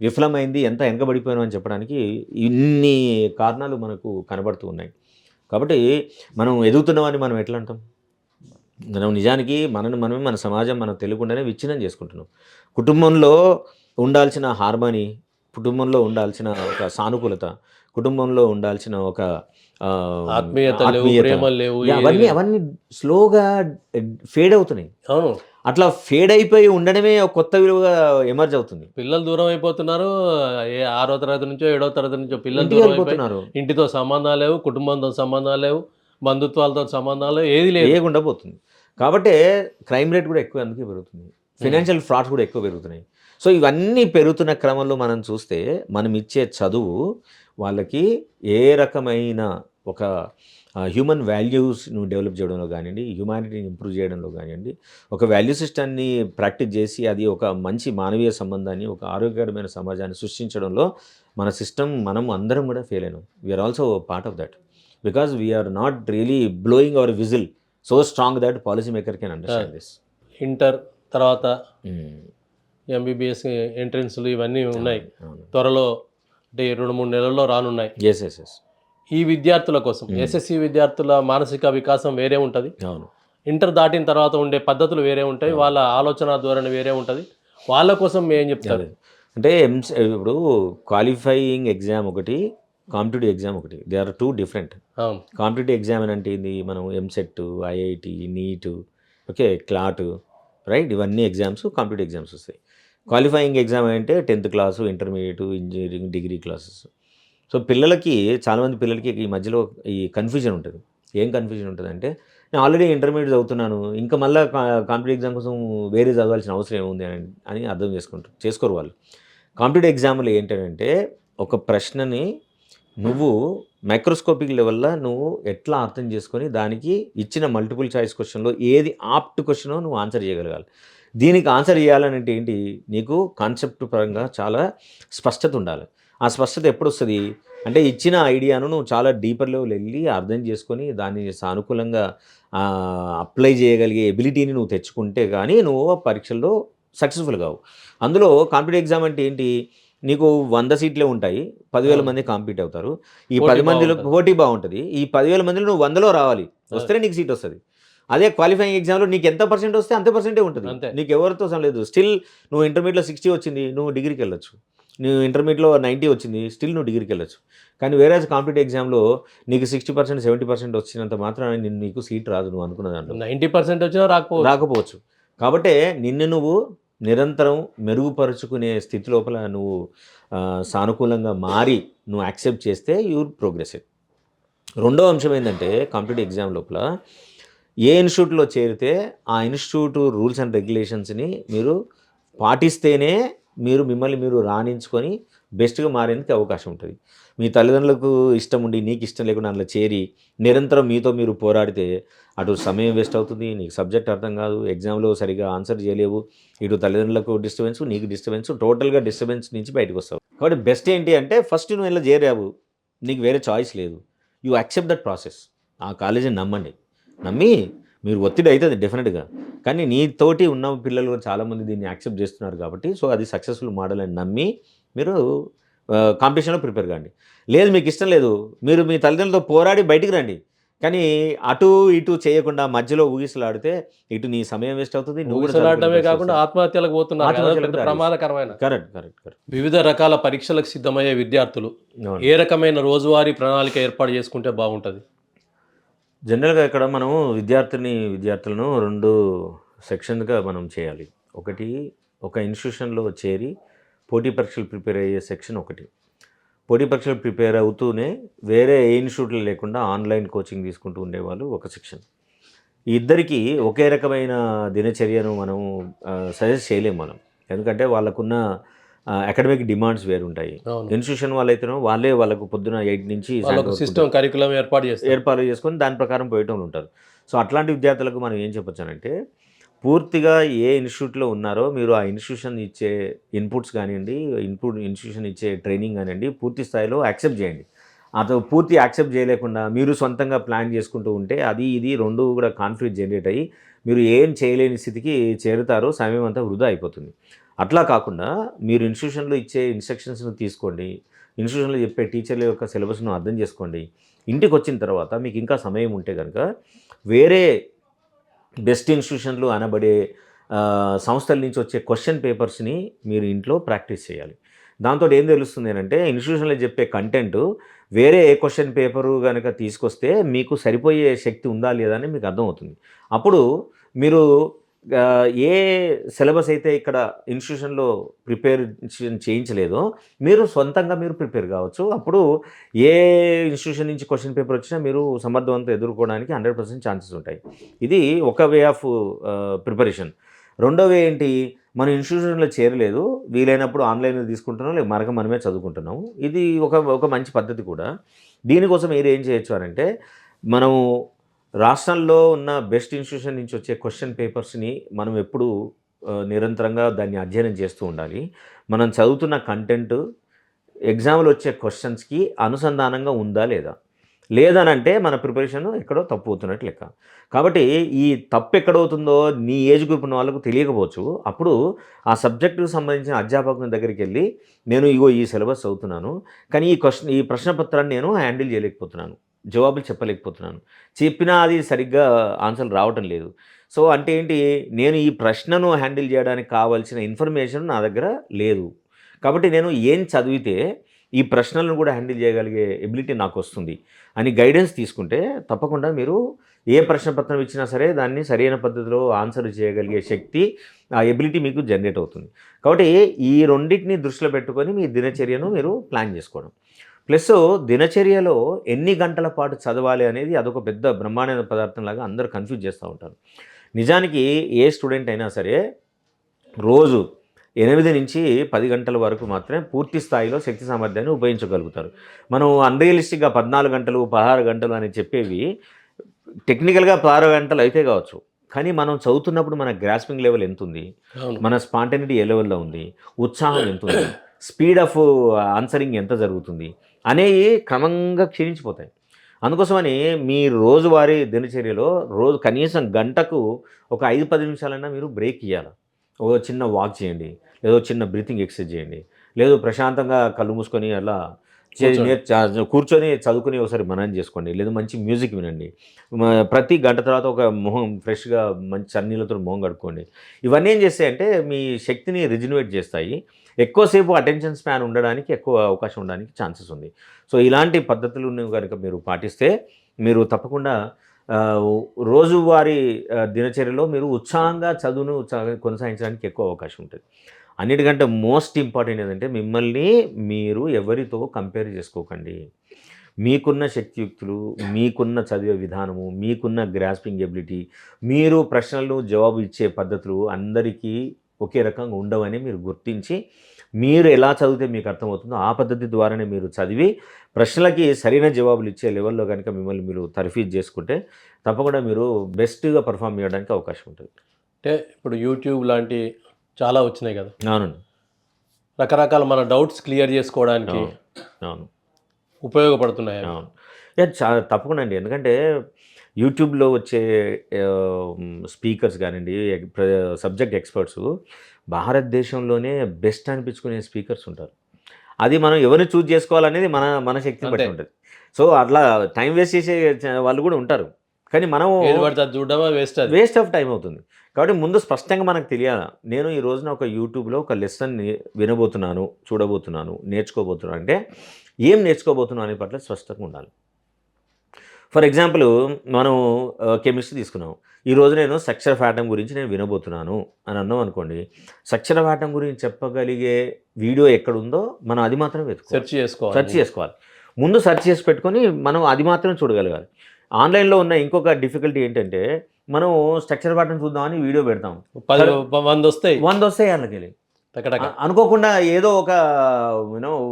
విఫలమైంది, ఎంత వెనకబడిపోయినా అని చెప్పడానికి ఇన్ని కారణాలు మనకు కనబడుతూ ఉన్నాయి. కాబట్టి మనం ఎదుగుతున్నామని మనం ఎట్లా అంటాం? మనం నిజానికి మనమే మన సమాజం మనం తెలియకుండానే విచ్ఛిన్నం చేసుకుంటున్నాం. కుటుంబంలో ఉండాల్సిన హార్మనీ, కుటుంబంలో ఉండాల్సిన ఒక సానుకూలత, కుటుంబంలో ఉండాల్సిన ఒక ఆత్మీయత, అవన్నీ స్లోగా ఫేడ్ అవుతున్నాయి. అవును, అట్లా ఫేడ్ అయిపోయి ఉండడమే ఒక కొత్త విలువగా ఎమర్జ్ అవుతుంది. పిల్లలు దూరం అయిపోతున్నారు. 6వ తరగతి నుంచో 7వ తరగతి నుంచో పిల్లలు దూరం అయిపోతున్నారు. ఇంటితో సంబంధాలు లేవు, కుటుంబంతో సంబంధాలు లేవు, బంధుత్వాలతో సంబంధాలు ఏది లేకుండా పోతుంది. కాబట్టి క్రైమ్ రేట్ కూడా ఎక్కువ అందుకే పెరుగుతుంది, ఫైనాన్షియల్ ఫ్రాడ్స్ కూడా ఎక్కువ పెరుగుతున్నాయి. సో ఇవన్నీ పెరుగుతున్న క్రమంలో మనం చూస్తే మనం ఇచ్చే చదువు వాళ్ళకి ఏ రకమైన ఒక హ్యూమన్ వాల్యూస్ను డెవలప్ చేయడంలో కానివ్వండి, హ్యూమానిటీని ఇంప్రూవ్ చేయడంలో కానివ్వండి, ఒక వాల్యూ సిస్టమ్ని ప్రాక్టీస్ చేసి అది ఒక మంచి మానవీయ సంబంధాన్ని, ఒక ఆరోగ్యకరమైన సమాజాన్ని సృష్టించడంలో మన సిస్టమ్ మనం అందరం కూడా ఫెయిల్ అయినాం. We are also part of that because we are not really blowing our whistle so strong that policy maker can understand this. Inter తర్వాత ఎంబీబీఎస్ ఎంట్రన్స్లు ఇవన్నీ ఉన్నాయి, త్వరలో అంటే 2-3 నెలల్లో రానున్నాయి. ఈ విద్యార్థుల కోసం ఎస్ఎస్సి విద్యార్థుల మానసిక వికాసం వేరే ఉంటుంది. అవును, ఇంటర్ దాటిన తర్వాత ఉండే పద్ధతులు వేరే ఉంటాయి, వాళ్ళ ఆలోచన ధోరణి వేరే ఉంటుంది. వాళ్ళ కోసం ఏం చెప్తారు అంటే ఇప్పుడు క్వాలిఫైయింగ్ ఎగ్జామ్ ఒకటి, కాంపిటేటివ్ ఎగ్జామ్ ఒకటి, they are 2 different. Competitive exam అని అంటే ఇది మనం EAMCET, IIT, NEET, okay, CLAT, right, ఇవన్నీ ఎగ్జామ్స్ కాంపిటేటివ్ ఎగ్జామ్స్ వస్తాయి. క్వాలిఫైయింగ్ ఎగ్జామ్ అంటే 10th class, intermediate, engineering, degree classes. So పిల్లలకి, చాలామంది పిల్లలకి ఈ మధ్యలో ఈ కన్ఫ్యూజన్ ఉంటుంది. ఏం కన్ఫ్యూజన్ ఉంటుంది అంటే, నేను ఆల్రెడీ ఇంటర్మీడియట్ చదువుతున్నాను, ఇంకా మళ్ళీ కాంపిటేటివ్ ఎగ్జామ్ కోసం వేరే చదవాల్సిన అవసరం ఏముంది అని అర్థం చేసుకోరు వాళ్ళు. కాంపిటేటివ్ ఎగ్జామ్లు ఏంటంటే ఒక ప్రశ్నని నువ్వు మైక్రోస్కోపిక్ లెవెల్లో నువ్వు ఎట్లా అర్థం చేసుకొని దానికి ఇచ్చిన మల్టిపుల్ చాయిస్ క్వశ్చన్లో ఏది ఆప్ట్ క్వశ్చనో నువ్వు ఆన్సర్ చేయగలగాలి. దీనికి ఆన్సర్ చేయాలంటే ఏంటి, నీకు కాన్సెప్ట్ పరంగా చాలా స్పష్టత ఉండాలి. ఆ స్పష్టత ఎప్పుడు వస్తుంది అంటే ఇచ్చిన ఐడియాను నువ్వు చాలా డీపర్ లెవెల్ వెళ్ళి అర్థం చేసుకొని దాన్ని సానుకూలంగా అప్లై చేయగలిగే ఎబిలిటీని నువ్వు తెచ్చుకుంటే కానీ నువ్వు పరీక్షల్లో సక్సెస్ఫుల్ కావు. అందులో కాంపిటేటివ్ ఎగ్జామ్ అంటే ఏంటి, నీకు 100 సీట్లే ఉంటాయి, 10,000 మంది కాంపీట్ అవుతారు. ఈ 10 మందిలో పోటీ బాగుంటుంది. ఈ 10,000 మందిలో నువ్వు 100లో రావాలి, వస్తేనే నీకు సీట్ వస్తుంది. అదే క్వాలిఫైయింగ్ ఎగ్జామ్లో నీకు ఎంత పర్సెంట్ వస్తే అంతే పర్సెంటే ఉంటుంది, నీకు ఎవరితో లేదు. స్టిల్ నువ్వు ఇంటర్మీడియట్లో 60 వచ్చింది, నువ్వు డిగ్రీకి వెళ్ళొచ్చు. నువ్వు ఇంటర్మీడియట్లో 90 వచ్చింది, స్టిల్ నువ్వు డిగ్రీకి వెళ్ళొచ్చు. కానీ వేరే కాంపిటేటివ్ ఎగ్జామ్లో నీకు 60%, 70% వచ్చినంత మాత్రాన నీకు సీట్ రాదు. నువ్వు అనుకున్న దాంట్లో 90% వచ్చినా రాకపోవచ్చు. కాబట్టి నిన్ను నువ్వు నిరంతరం మెరుగుపరుచుకునే స్థితి లోపల నువ్వు సానుకూలంగా మారి నువ్వు యాక్సెప్ట్ చేస్తే యూ ప్రోగ్రెస్ ఇట్. రెండో అంశం ఏంటంటే కాంపిటేటివ్ ఎగ్జామ్ లోపల ఏ ఇన్స్టిట్యూట్లో చేరితే ఆ ఇన్స్టిట్యూట్ రూల్స్ అండ్ రెగ్యులేషన్స్ని మీరు పాటిస్తేనే మిమ్మల్ని మీరు రాణించుకొని బెస్ట్గా మారేందుకు అవకాశం ఉంటుంది. మీ తల్లిదండ్రులకు ఇష్టం ఉండి నీకు ఇష్టం లేకుండా అందులో చేరి నిరంతరం మీతో మీరు పోరాడితే అటు సమయం వేస్ట్ అవుతుంది, నీకు సబ్జెక్ట్ అర్థం కాదు, ఎగ్జామ్లో సరిగా ఆన్సర్ చేయలేవు, ఇటు తల్లిదండ్రులకు డిస్టర్బెన్స్, నీకు డిస్టర్బెన్స్, టోటల్గా డిస్టర్బెన్స్ నుంచి బయటకు వస్తావు. కాబట్టి బెస్ట్ ఏంటి అంటే ఫస్ట్ నువ్వు ఇలా చేరావు, నీకు వేరే చాయిస్ లేదు, యూ యాక్సెప్ట్ దట్ ప్రాసెస్. ఆ కాలేజీని నమ్మి మీరు ఒత్తిడి అవుతుంది డెఫినెట్గా, కానీ నీతోటి ఉన్న పిల్లలు చాలామంది దీన్ని యాక్సెప్ట్ చేస్తున్నారు కాబట్టి సో అది సక్సెస్ఫుల్ మోడల్ అని నమ్మి మీరు కాంపిటీషన్లో ప్రిపేర్ కాండి. లేదు మీకు ఇష్టం లేదు, మీరు మీ తల్లిదండ్రులతో పోరాడి బయటికి రండి, కానీ అటు ఇటు చేయకుండా మధ్యలో ఊగిసలాడితే ఇటు నీ సమయం వేస్ట్ అవుతుంది, ఊగిసలాడటమే కాకుండా ఆత్మహత్యలకు పోతున్నారు, ప్రమాదకరమైన. కరెక్ట్. వివిధ రకాల పరీక్షలకు సిద్ధమయ్యే విద్యార్థులు ఏ రకమైన రోజువారీ ప్రణాళిక ఏర్పాటు చేసుకుంటే బాగుంటుంది? జనరల్గా ఇక్కడ మనం విద్యార్థులను 2 సెక్షన్గా మనం చేయాలి. ఒకటి, ఒక ఇన్స్టిట్యూషన్లో చేరి పోటీ పరీక్షలు ప్రిపేర్ అయ్యే సెక్షన్ ఒకటి. పోటీ పరీక్షలు ప్రిపేర్ అవుతూనే వేరే ఏ ఇన్స్టిట్యూట్లు లేకుండా ఆన్లైన్ కోచింగ్ తీసుకుంటూ ఉండేవాళ్ళు ఒక సెక్షన్. ఈ ఇద్దరికి ఒకే రకమైన దినచర్యను మనం సజెస్ట్ చేయలేము మనం, ఎందుకంటే వాళ్ళకున్న అకాడమిక్ డిమాండ్స్ వేరుంటాయి. ఇన్స్టిట్యూషన్ వాళ్ళైతేనో వాళ్ళకు పొద్దున 8 నుంచి సిస్టమ్ కరికులం ఏర్పాటు చేసుకొని దాని ప్రకారం పోయేటోళ్ళు ఉంటారు. సో అట్లాంటి విద్యార్థులకు మనం ఏం చెప్పొచ్చానంటే పూర్తిగా ఏ ఇన్స్టిట్యూట్లో ఉన్నారో మీరు ఆ ఇన్స్టిట్యూషన్ ఇచ్చే ఇన్పుట్స్ కానివ్వండి, ఇన్స్టిట్యూషన్ ఇచ్చే ట్రైనింగ్ కానివ్వండి పూర్తి స్థాయిలో యాక్సెప్ట్ చేయండి. అతను పూర్తి యాక్సెప్ట్ చేయలేకుండా మీరు సొంతంగా ప్లాన్ చేసుకుంటూ ఉంటే అది ఇది 2 కూడా కాన్ఫ్లిక్ట్ జనరేట్ అయ్యి మీరు ఏం చేయలేని స్థితికి చేరుతారు, సమయం అంతా వృధా అయిపోతుంది. అట్లా కాకుండా మీరు ఇన్స్టిట్యూషన్లో ఇచ్చే ఇన్స్ట్రక్షన్స్ను తీసుకోండి, ఇన్స్టిట్యూషన్లో చెప్పే టీచర్ల యొక్క సిలబస్ను అర్థం చేసుకోండి. ఇంటికి వచ్చిన తర్వాత మీకు ఇంకా సమయం ఉంటే కనుక వేరే బెస్ట్ ఇన్స్టిట్యూషన్లు అనబడే సంస్థల నుంచి వచ్చే క్వశ్చన్ పేపర్స్ని మీరు ఇంట్లో ప్రాక్టీస్ చేయాలి. దాంతో ఏం తెలుస్తుంది అంటే ఇన్స్టిట్యూషన్లో చెప్పే కంటెంట్ వేరే ఏ క్వశ్చన్ పేపరు కనుక తీసుకొస్తే మీకు సరిపోయే శక్తి ఉందా లేదా అని మీకు అర్థమవుతుంది. అప్పుడు మీరు ఏ సిలబస్ అయితే ఇక్కడ ఇన్స్టిట్యూషన్లో ప్రిపేరేషన్ చేయించలేదో మీరు సొంతంగా మీరు ప్రిపేర్ కావచ్చు. అప్పుడు ఏ ఇన్స్టిట్యూషన్ నుంచి క్వశ్చన్ పేపర్ వచ్చినా మీరు సమర్థవంతం ఎదుర్కోవడానికి 100% ఛాన్సెస్ ఉంటాయి. ఇది ఒక వే ఆఫ్ ప్రిపరేషన్. రెండో వే ఏంటి, మనం ఇన్స్టిట్యూషన్లో చేరలేదు, వీలైనప్పుడు ఆన్లైన్లో తీసుకుంటున్నాం, లేదా మనమే చదువుకుంటున్నాము. ఇది ఒక మంచి పద్ధతి కూడా. దీనికోసం మీరు ఏం చేయొచ్చు అంటే మనం రాష్ట్రంలో ఉన్న బెస్ట్ ఇన్స్టిట్యూషన్ నుంచి వచ్చే క్వశ్చన్ పేపర్స్ని మనం ఎప్పుడు నిరంతరంగా దాన్ని అధ్యయనం చేస్తూ ఉండాలి. మనం చదువుతున్న కంటెంట్ ఎగ్జామ్లో వచ్చే క్వశ్చన్స్కి అనుసంధానంగా ఉందా లేదనంటే మన ప్రిపరేషన్ ఎక్కడో తప్పు అవుతున్నట్టు లెక్క. కాబట్టి ఈ తప్పు ఎక్కడవుతుందో నీ ఏజ్ గ్రూప్ ఉన్న వాళ్ళకు తెలియకపోవచ్చు. అప్పుడు ఆ సబ్జెక్టుకు సంబంధించిన అధ్యాపకుని దగ్గరికి వెళ్ళి నేను ఈ సిలబస్ చదువుతున్నాను, కానీ ఈ ప్రశ్న పత్రాన్ని నేను హ్యాండిల్ చేయలేకపోతున్నాను, జవాబులు చెప్పలేకపోతున్నాను, చెప్పినా అది సరిగ్గా ఆన్సర్లు రావటం లేదు. సో అంటే ఏంటి, నేను ఈ ప్రశ్నను హ్యాండిల్ చేయడానికి కావాల్సిన ఇన్ఫర్మేషన్ నా దగ్గర లేదు, కాబట్టి నేను ఏం చదివితే ఈ ప్రశ్నలను కూడా హ్యాండిల్ చేయగలిగే ఎబిలిటీ నాకు వస్తుంది అని గైడెన్స్ తీసుకుంటే తప్పకుండా మీరు ఏ ప్రశ్న పత్రం ఇచ్చినా సరే దాన్ని సరైన పద్ధతిలో ఆన్సర్ చేయగలిగే శక్తి, ఆ ఎబిలిటీ మీకు జనరేట్ అవుతుంది. కాబట్టి ఈ రెండింటిని దృష్టిలో పెట్టుకొని మీ దినచర్యను మీరు ప్లాన్ చేసుకోవడం. ప్లస్ దినచర్యలో ఎన్ని గంటల పాటు చదవాలి అనేది అదొక పెద్ద బ్రహ్మాండమైన పదార్థంలాగా అందరూ కన్ఫ్యూజ్ చేస్తూ ఉంటారు. నిజానికి ఏ స్టూడెంట్ అయినా సరే రోజు 8 నుంచి 10 గంటల వరకు మాత్రమే పూర్తి స్థాయిలో శక్తి సామర్థ్యాన్ని ఉపయోగించగలుగుతారు. మనం అన్రియలిస్టిక్గా 14 గంటలు 16 గంటలు అని చెప్పేవి టెక్నికల్గా 16 గంటలు అయితే కావచ్చు, కానీ మనం చదువుతున్నప్పుడు మన గ్రాస్పింగ్ లెవెల్ ఎంత ఉంది, మన స్పాంటనిటీ ఏ లెవెల్లో ఉంది, ఉత్సాహం ఎంత ఉంది, స్పీడ్ ఆఫ్ ఆన్సరింగ్ ఎంత జరుగుతుంది అనేవి క్రమంగా క్షీణించిపోతాయి. అందుకోసమని మీ రోజువారీ దినచర్యలో కనీసం గంటకు ఒక 5-10 నిమిషాలైనా మీరు బ్రేక్ ఇవ్వాలి. ఒక చిన్న వాక్ చేయండి, లేదో చిన్న బ్రీతింగ్ ఎక్సర్సైజ్ చేయండి, లేదు ప్రశాంతంగా కళ్ళు మూసుకొని అలా కూర్చొని చదువుకుని ఒకసారి మననం చేసుకోండి, లేదు మంచి మ్యూజిక్ వినండి, ప్రతి గంట తర్వాత ఒక మొహం ఫ్రెష్గా మంచి చన్నీళ్ళతో మొహం కడుక్కోండి. ఇవన్నీ ఏం చేస్తాయంటే మీ శక్తిని రిజినవేట్ చేస్తాయి, ఎక్కువసేపు అటెన్షన్ స్పాన్ ఉండడానికి ఎక్కువ అవకాశం ఉండడానికి ఛాన్సెస్ ఉంది. సో ఇలాంటి పద్ధతులను కనుక మీరు పాటిస్తే మీరు తప్పకుండా రోజువారీ దినచర్యలో మీరు ఉత్సాహంగా చదువును కొనసాగించడానికి ఎక్కువ అవకాశం ఉంటుంది. అన్నిటికంటే మోస్ట్ ఇంపార్టెంట్ ఏంటంటే మిమ్మల్ని మీరు ఎవరితో కంపేర్ చేసుకోకండి. మీకున్న శక్తియుక్తులు, మీకున్న చదివే విధానము, మీకున్న గ్రాస్పింగ్ ఎబిలిటీ, మీరు ప్రశ్నలు జవాబు ఇచ్చే పద్ధతులు అందరికీ ఒకే రకంగా ఉండవని మీరు గుర్తించి, మీరు ఎలా చదివితే మీకు అర్థమవుతుందో ఆ పద్ధతి ద్వారానే మీరు చదివి ప్రశ్నలకి సరైన జవాబులు ఇచ్చే లెవెల్లో కనుక మిమ్మల్ని మీరు తర్ఫీదు చేసుకుంటే తప్పకుండా మీరు బెస్ట్గా పర్ఫామ్ చేయడానికి అవకాశం ఉంటుంది. అంటే ఇప్పుడు యూట్యూబ్ లాంటి చాలా వచ్చినాయి కదా, అవునండి. రకరకాల మన డౌట్స్ క్లియర్ చేసుకోవడానికి అవును. ఉపయోగపడుతున్నాయి. అవును. తప్పకుండా అండి. ఎందుకంటే యూట్యూబ్‌లో వచ్చే స్పీకర్స్ కానివ్వండి, సబ్జెక్ట్ ఎక్స్‌పర్ట్స్ భారతదేశంలోనే బెస్ట్ అనిపించుకునే స్పీకర్స్ ఉంటారు. అది మనం ఎవరిని చూజ్ చేసుకోవాలనేది మన మన శక్తిని బట్టి ఉంటుంది. సో, అట్లా టైం వేస్ట్ చేసే వాళ్ళు కూడా ఉంటారు. కానీ మనం ఏది పడితే అది చూడడమా వేస్ట్ ఆఫ్ టైం అవుతుంది. కాబట్టి ముందు స్పష్టంగా మనకు తెలియాలా. నేను ఈ రోజున ఒక యూట్యూబ్‌లో ఒక లెసన్‌ని వినబోతున్నాను, చూడబోతున్నాను, నేర్చుకోబోతున్నాను అంటే ఏం నేర్చుకోబోతున్నాను అనే పట్ల స్పష్టంగా ఉండాలి. ఫర్ ఎగ్జాంపుల్ మనం కెమిస్ట్రీ తీసుకున్నాం. ఈరోజు నేను స్ట్రక్చర్ ఆఫ్ ఆటమ్ గురించి నేను వినబోతున్నాను అని అన్నాం అనుకోండి. స్ట్రక్చర్ ఆఫ్ ఆటమ్ గురించి చెప్పగలిగే వీడియో ఎక్కడుందో మనం అది మాత్రం సెర్చ్ చేసుకోవాలి. ముందు సెర్చ్ చేసి పెట్టుకొని మనం అది మాత్రం చూడగలగాలి. ఆన్లైన్లో ఉన్న ఇంకొక డిఫికల్టీ ఏంటంటే మనం స్ట్రక్చర్ ఆఫ్ ఆటమ్ చూద్దామని వీడియో పెడతాం. 100 వస్తాయి అందులోకెళ్ళి అనుకోకుండా ఏదో ఒక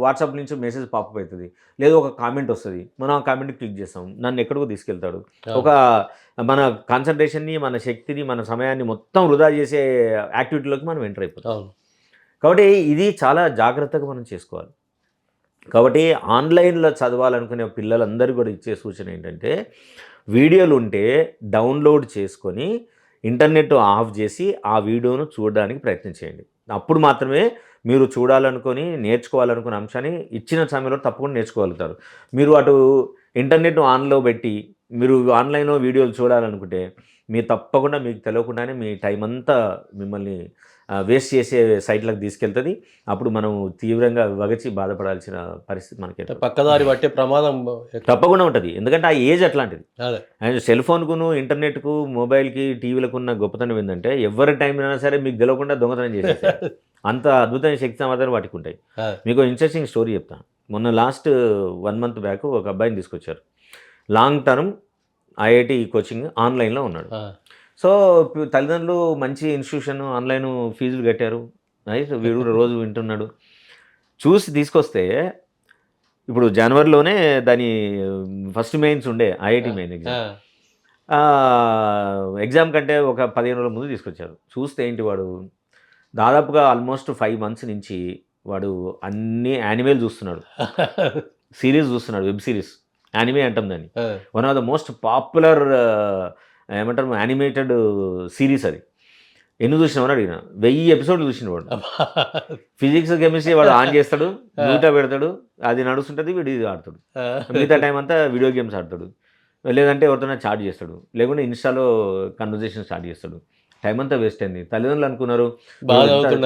వాట్సాప్ నుంచి మెసేజ్ పాపప్ అవుతుంది, లేదా ఒక కామెంట్ వస్తుంది. మనం ఆ కామెంట్ క్లిక్ చేస్తాం, నన్ను ఎక్కడికో తీసుకెళ్తాడు. ఒక మన కాన్సన్ట్రేషన్ని, మన శక్తిని, మన సమయాన్ని మొత్తం వృధా చేసే యాక్టివిటీలోకి మనం ఎంటర్ అయిపోతాం. కాబట్టి ఇది చాలా జాగ్రత్తగా మనం చేసుకోవాలి. కాబట్టి ఆన్లైన్లో చదవాలనుకునే పిల్లలందరూ కూడా ఇచ్చే సూచన ఏంటంటే వీడియోలు ఉంటే డౌన్లోడ్ చేసుకొని ఇంటర్నెట్ ఆఫ్ చేసి ఆ వీడియోను చూడడానికి ప్రయత్నం చేయండి. అప్పుడు మాత్రమే మీరు చూడాలనుకొని నేర్చుకోవాలనుకునే అంశాన్ని ఇచ్చిన సమయంలో తప్పకుండా నేర్చుకోగలుగుతారు. మీరు అటు ఇంటర్నెట్ ఆన్లో పెట్టి మీరు ఆన్లైన్లో వీడియోలు చూడాలనుకుంటే మీరు తప్పకుండా మీకు తెలియకుండానే మీ టైం అంతా మిమ్మల్ని వేస్ట్ చేసే సైట్లకు తీసుకెళ్తుంది. అప్పుడు మనం తీవ్రంగా వగచి బాధపడాల్సిన పరిస్థితి మనకి పక్కదారి పట్టే ప్రమాదం తప్పకుండా ఉంటుంది. ఎందుకంటే ఆ ఏజ్ అట్లాంటిది. అండ్ సెల్ ఫోన్కును, ఇంటర్నెట్కు, మొబైల్కి, టీవీలకు ఉన్న గొప్పతనం ఏంటంటే ఎవరి టైం అయినా సరే మీకు తెలియకుండా దొంగతనం చేసేస్తారు. అంత అద్భుతమైన శక్తి సామర్థ్యాలు వాటికి ఉంటాయి. మీకు ఇంట్రెస్టింగ్ స్టోరీ చెప్తాను. మొన్న లాస్ట్ 1 month బ్యాక్ ఒక అబ్బాయిని తీసుకొచ్చారు. లాంగ్ టర్మ్ ఐఐటి కోచింగ్ ఆన్లైన్లో ఉన్నాడు. సో తల్లిదండ్రులు మంచి ఇన్స్టిట్యూషన్, ఆన్లైన్ ఫీజులు కట్టారు. రైట్, వీడు రోజు వింటున్నాడు. చూసి తీసుకొస్తే ఇప్పుడు జనవరిలోనే దాని ఫస్ట్ మెయిన్స్ ఉండే ఐఐటి మెయిన్ ఎగ్జామ్ కంటే ఒక 15 రోజుల ముందు తీసుకొచ్చారు. చూస్తే ఏంటి, వాడు దాదాపుగా ఆల్మోస్ట్ 5 months నుంచి వాడు అన్ని యానిమేలు చూస్తున్నాడు, సిరీస్ చూస్తున్నాడు, వెబ్ సిరీస్. యానిమే అంటాం దాన్ని. One of the most popular ఏమంటారు యానిమేటెడ్ సిరీస్ అది. ఎన్ని చూసినామని అడిగిన, 1000 episodes చూసిన వాడు. ఫిజిక్స్, కెమిస్ట్రీ వాడు ఆన్ చేస్తాడు, మ్యూటా పెడతాడు, అది నడుస్తుంటుంది, వీడు ఇది ఆడతాడు. మిగతా టైం అంతా వీడియో గేమ్స్ ఆడతాడు, లేదంటే ఎవరితోనే చాట్ చేస్తాడు, లేకుంటే ఇన్స్టాలో కన్వర్జేషన్ స్టార్ట్ చేస్తాడు. టైం అంతా వేస్ట్ అయింది. తల్లిదండ్రులు అనుకున్నారు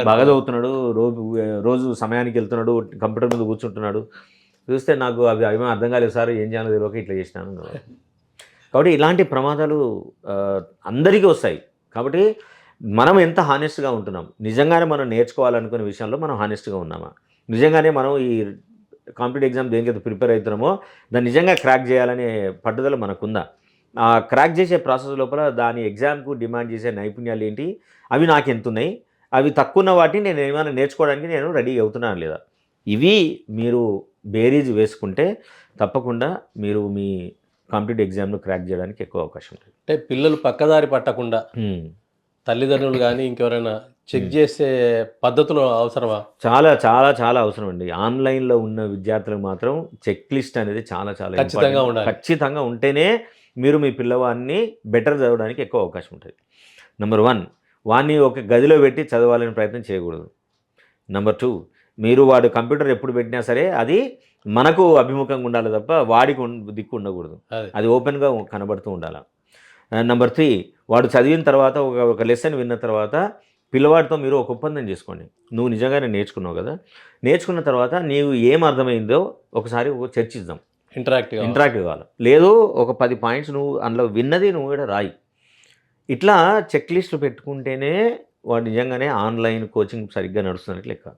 బాగా చదువుతున్నాడు, రోజు సమయానికి వెళ్తున్నాడు, కంప్యూటర్ మీద కూర్చుంటున్నాడు. చూస్తే నాకు అవి ఏమో అర్థం కాలేదు సార్, ఏం చేయాలో తెలియక ఇట్లా చేసినాను. కాబట్టి ఇలాంటి ప్రమాదాలు అందరికీ వస్తాయి. కాబట్టి మనం ఎంత హానెస్ట్గా ఉంటున్నాం, నిజంగానే మనం నేర్చుకోవాలనుకునే విషయంలో మనం హానెస్ట్గా ఉన్నామా, నిజంగానే మనం ఈ కాంపిటేటివ్ ఎగ్జామ్ దేనికైతే ప్రిపేర్ అవుతున్నామో దాన్ని నిజంగా క్రాక్ చేయాలనే పట్టుదల మనకుందా, ఆ క్రాక్ చేసే ప్రాసెస్ లోపల దాని ఎగ్జామ్కు డిమాండ్ చేసే నైపుణ్యాలు ఏంటి, అవి నాకు ఎంత ఉన్నాయి, అవి తక్కువ ఉన్న వాటిని నేను ఏమైనా నేర్చుకోవడానికి నేను రెడీ అవుతున్నాను లేదా, ఇవి మీరు బేరీజ్ వేసుకుంటే తప్పకుండా మీరు మీ కాంపిటేటివ్ ఎగ్జామ్ను క్రాక్ చేయడానికి ఎక్కువ అవకాశం ఉంటుంది. అంటే పిల్లలు పక్కదారి పట్టకుండా తల్లిదండ్రులు కానీ ఇంకెవరైనా చెక్ చేసే పద్ధతులు అవసరమా? చాలా చాలా చాలా అవసరం అండి. ఆన్లైన్లో ఉన్న విద్యార్థులకు మాత్రం చెక్ లిస్ట్ అనేది చాలా చాలా ఖచ్చితంగా ఉండాలి. ఖచ్చితంగా ఉంటేనే మీరు మీ పిల్లవాడిని బెటర్ చదవడానికి ఎక్కువ అవకాశం ఉంటుంది. నెంబర్ 1, వాడిని ఒక గదిలో పెట్టి చదవాలని ప్రయత్నం చేయకూడదు. నెంబర్ 2, మీరు వాడు కంప్యూటర్ ఎప్పుడు పెట్టినా సరే అది మనకు అభిముఖంగా ఉండాలి తప్ప వాడికి దిక్కు ఉండకూడదు, అది ఓపెన్గా కనబడుతూ ఉండాలి. నెంబర్ 3, వాడు చదివిన తర్వాత ఒక లెసన్ విన్న తర్వాత పిల్లవాడితో మీరు ఒక ఒప్పందం చేసుకోండి. నువ్వు నిజంగానే నేర్చుకున్నావు కదా, నేర్చుకున్న తర్వాత నీవు ఏం అర్థమైందో ఒకసారి చర్చిద్దాం. ఇంటరాక్టివ్ కావాలి. లేదు ఒక 10 పాయింట్స్ నువ్వు అందులో విన్నది నువ్వు కూడా రాయి. ఇట్లా చెక్ లిస్టులు పెట్టుకుంటేనే వాడు నిజంగానే ఆన్లైన్ కోచింగ్ సరిగ్గా నడుస్తున్నట్టు లెక్క.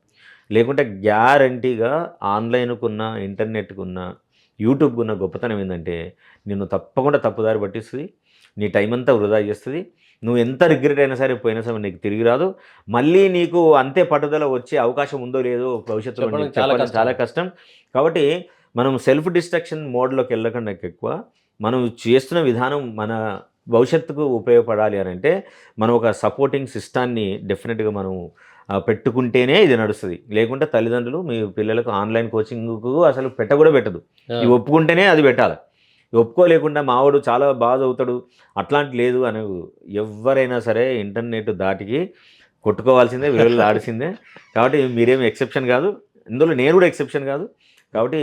లేకుంటే గ్యారంటీగా ఆన్లైన్కున్న, ఇంటర్నెట్కున్న, యూట్యూబ్కున్న గొప్పతనం ఏంటంటే నిన్ను తప్పకుండా తప్పుదారి పట్టిస్తుంది. నీ టైం అంతా వృధా చేస్తుంది. నువ్వు ఎంత రిగ్రెట్ అయినా సరే పోయిన సమయం నీకు తిరిగి రాదు. మళ్ళీ నీకు అంతే పట్టుదల వచ్చే అవకాశం ఉందో లేదో భవిష్యత్తులో చెప్పడం చాలా కష్టం. కాబట్టి మనం సెల్ఫ్ డిస్ట్రక్షన్ మోడ్లోకి వెళ్ళకుండా ఎక్కువ మనం చేస్తున్న విధానం మన భవిష్యత్తుకు ఉపయోగపడాలి అని అంటే మనం ఒక సపోర్టింగ్ సిస్టాన్ని డెఫినెట్గా మనం పెట్టుకుంటేనే ఇది నడుస్తుంది. లేకుంటే తల్లిదండ్రులు మీ పిల్లలకు ఆన్లైన్ కోచింగ్కు అసలు పెట్టదు. ఇవి ఒప్పుకుంటేనే అది పెట్టాలి. ఒప్పుకోలేకుండా మావాడు చాలా బాగా చదువుతాడు అట్లాంటి లేదు అని ఎవరైనా సరే ఇంటర్నెట్ దాటికి కొట్టుకోవాల్సిందే, విలువలు ఆడిసిందే. కాబట్టి మీరేమి ఎక్సెప్షన్ కాదు, ఇందులో నేను కూడా ఎక్సెప్షన్ కాదు. కాబట్టి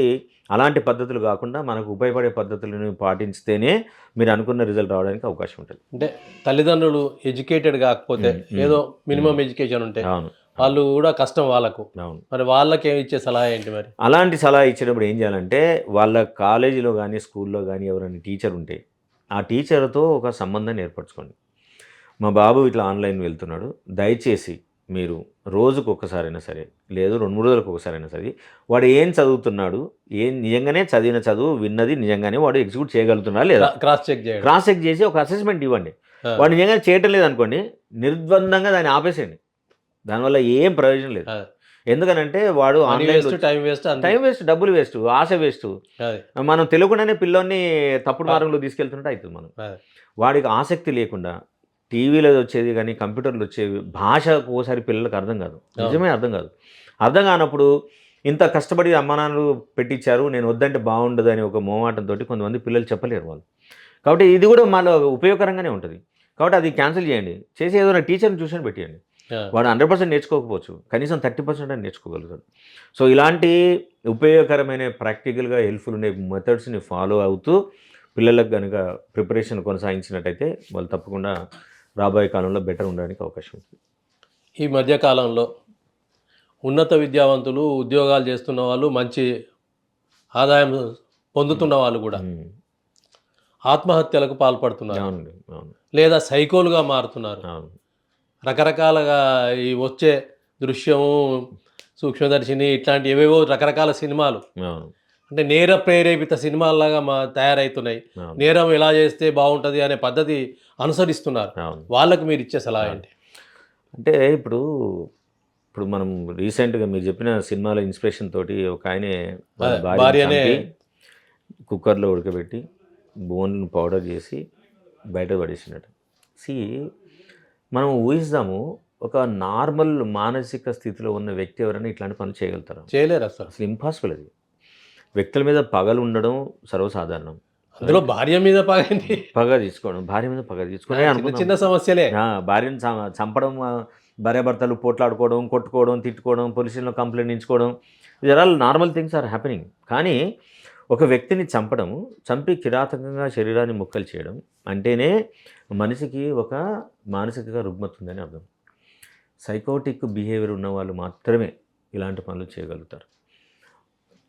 అలాంటి పద్ధతులు కాకుండా మనకు ఉపయోగపడే పద్ధతులను పాటించితేనే మీరు అనుకున్న రిజల్ట్ రావడానికి అవకాశం ఉంటుంది. అంటే తల్లిదండ్రులు ఎడ్యుకేటెడ్ కాకపోతే ఏదో మినిమం ఎడ్యుకేషన్ ఉంటే వాళ్ళు కూడా కష్టం వాళ్ళకు. మరి వాళ్ళకి ఏమి ఇచ్చే సలహా ఏంటి? మరి అలాంటి సలహా ఇచ్చేటప్పుడు ఏం చేయాలంటే వాళ్ళ కాలేజీలో కానీ స్కూల్లో కానీ ఎవరైనా టీచర్ ఉంటే ఆ టీచర్తో ఒక సంబంధాన్ని ఏర్పరచుకోండి. మా బాబు ఇట్లా ఆన్లైన్ వెళ్తున్నాడు, దయచేసి మీరు రోజుకు ఒక్కసారైనా సరే, లేదు 2-3 రోజులకు ఒకసారైనా సరే వాడు ఏం చదువుతున్నాడు, నిజంగానే చదివిన చదువు విన్నది నిజంగానే వాడు ఎగ్జిక్యూట్ చేయగలుగుతున్నాడా లేదా క్రాస్ చెక్ చేసి ఒక అసెస్మెంట్ ఇవ్వండి. వాడు నిజంగా చేయటం లేదనుకోండి, నిర్బంధంగా దాన్ని ఆపేసేయండి. దానివల్ల ఏం ప్రయోజనం లేదు. ఎందుకనంటే వాడు ఆన్లైన్ టైం వేస్ట్, డబ్బులు వేస్ట్, ఆశ వేస్ట్. మనం తెలియకుండానే పిల్లోని తప్పుడు మార్గంలో తీసుకెళ్తుంటే అవుతుంది. మనం వాడికి ఆసక్తి లేకుండా టీవీలో వచ్చేది కానీ కంప్యూటర్లో వచ్చేవి భాష ఒకసారి పిల్లలకు అర్థం కాదు, నిజమే అర్థం కాదు. అర్థం కానప్పుడు ఇంత కష్టపడి అమ్మ నాన్నలు పెట్టించారు, నేను వద్దంటే బాగుండదు అని ఒక మోమాటంతో కొంతమంది పిల్లలు చెప్పలేరు వాళ్ళు. కాబట్టి ఇది కూడా మన ఉపయోగకరంగానే ఉంటుంది. కాబట్టి అది క్యాన్సిల్ చేయండి, చేసి ఏదైనా టీచర్ని ట్యూషన్ పెట్టేయండి. వాడు 100% నేర్చుకోకపోవచ్చు, కనీసం 30% అని నేర్చుకోగలుగుతాడు. సో ఇలాంటి ఉపయోగకరమైన ప్రాక్టికల్గా హెల్ప్ఫుల్ ఉండే మెథడ్స్ని ఫాలో అవుతూ పిల్లలకు కనుక ప్రిపరేషన్ కొనసాగించినట్టయితే వాళ్ళు తప్పకుండా రాబోయే కాలంలో బెటర్ ఉండడానికి అవకాశం ఉంటుంది. ఈ మధ్యకాలంలో ఉన్నత విద్యావంతులు ఉద్యోగాలు చేస్తున్న వాళ్ళు, మంచి ఆదాయం పొందుతున్న వాళ్ళు కూడా ఆత్మహత్యలకు పాల్పడుతున్నారు, లేదా సైకోలుగా మారుతున్నారు. రకరకాలుగా ఈ వచ్చే దృశ్యము, సూక్ష్మదర్శిని ఇట్లాంటి ఏవేవో రకరకాల సినిమాలు అంటే నేర ప్రేరేపిత సినిమాల్లాగా తయారవుతున్నాయి. నేరం ఎలా చేస్తే బాగుంటుంది అనే పద్ధతి అనుసరిస్తున్నారు. వాళ్ళకి మీరు ఇచ్చే సలహా ఏంటి? అంటే ఇప్పుడు మనం రీసెంట్గా మీరు చెప్పిన సినిమాల ఇన్స్పిరేషన్ తోటి ఒక ఆయనే భార్యనే కుక్కర్లో ఉడకబెట్టి బోన్లను పౌడర్ చేసి బయట పడేసినట్టు. మనం ఊహిస్తాము, ఒక నార్మల్ మానసిక స్థితిలో ఉన్న వ్యక్తి ఎవరైనా ఇట్లాంటి పనులు చేయగలుగుతారు? చేయలేరు. అసలు ఇంపాసిబుల్. అది వ్యక్తుల మీద పగలు ఉండడం సర్వసాధారణం. అందులో భార్య మీద పగ తీసుకోవడం, భార్య మీద పగ తీసుకోవడం చిన్న సమస్యలే. భార్యను చంపడం, భార్యాభర్తలు పోట్లాడుకోవడం, కొట్టుకోవడం, తిట్టుకోవడం, పోలీసుల్లో కంప్లైంట్ ఇచ్చుకోవడం, ఇది all normal things are happening. కానీ ఒక వ్యక్తిని చంపి కిరాతకంగా శరీరాన్ని ముక్కలు చేయడం అంటేనే మనిషికి ఒక మానసిక రుగ్మత ఉందని అర్థం. సైకోటిక్ బిహేవియర్ ఉన్న వాళ్ళు మాత్రమే ఇలాంటి పనులు చేయగలుగుతారు.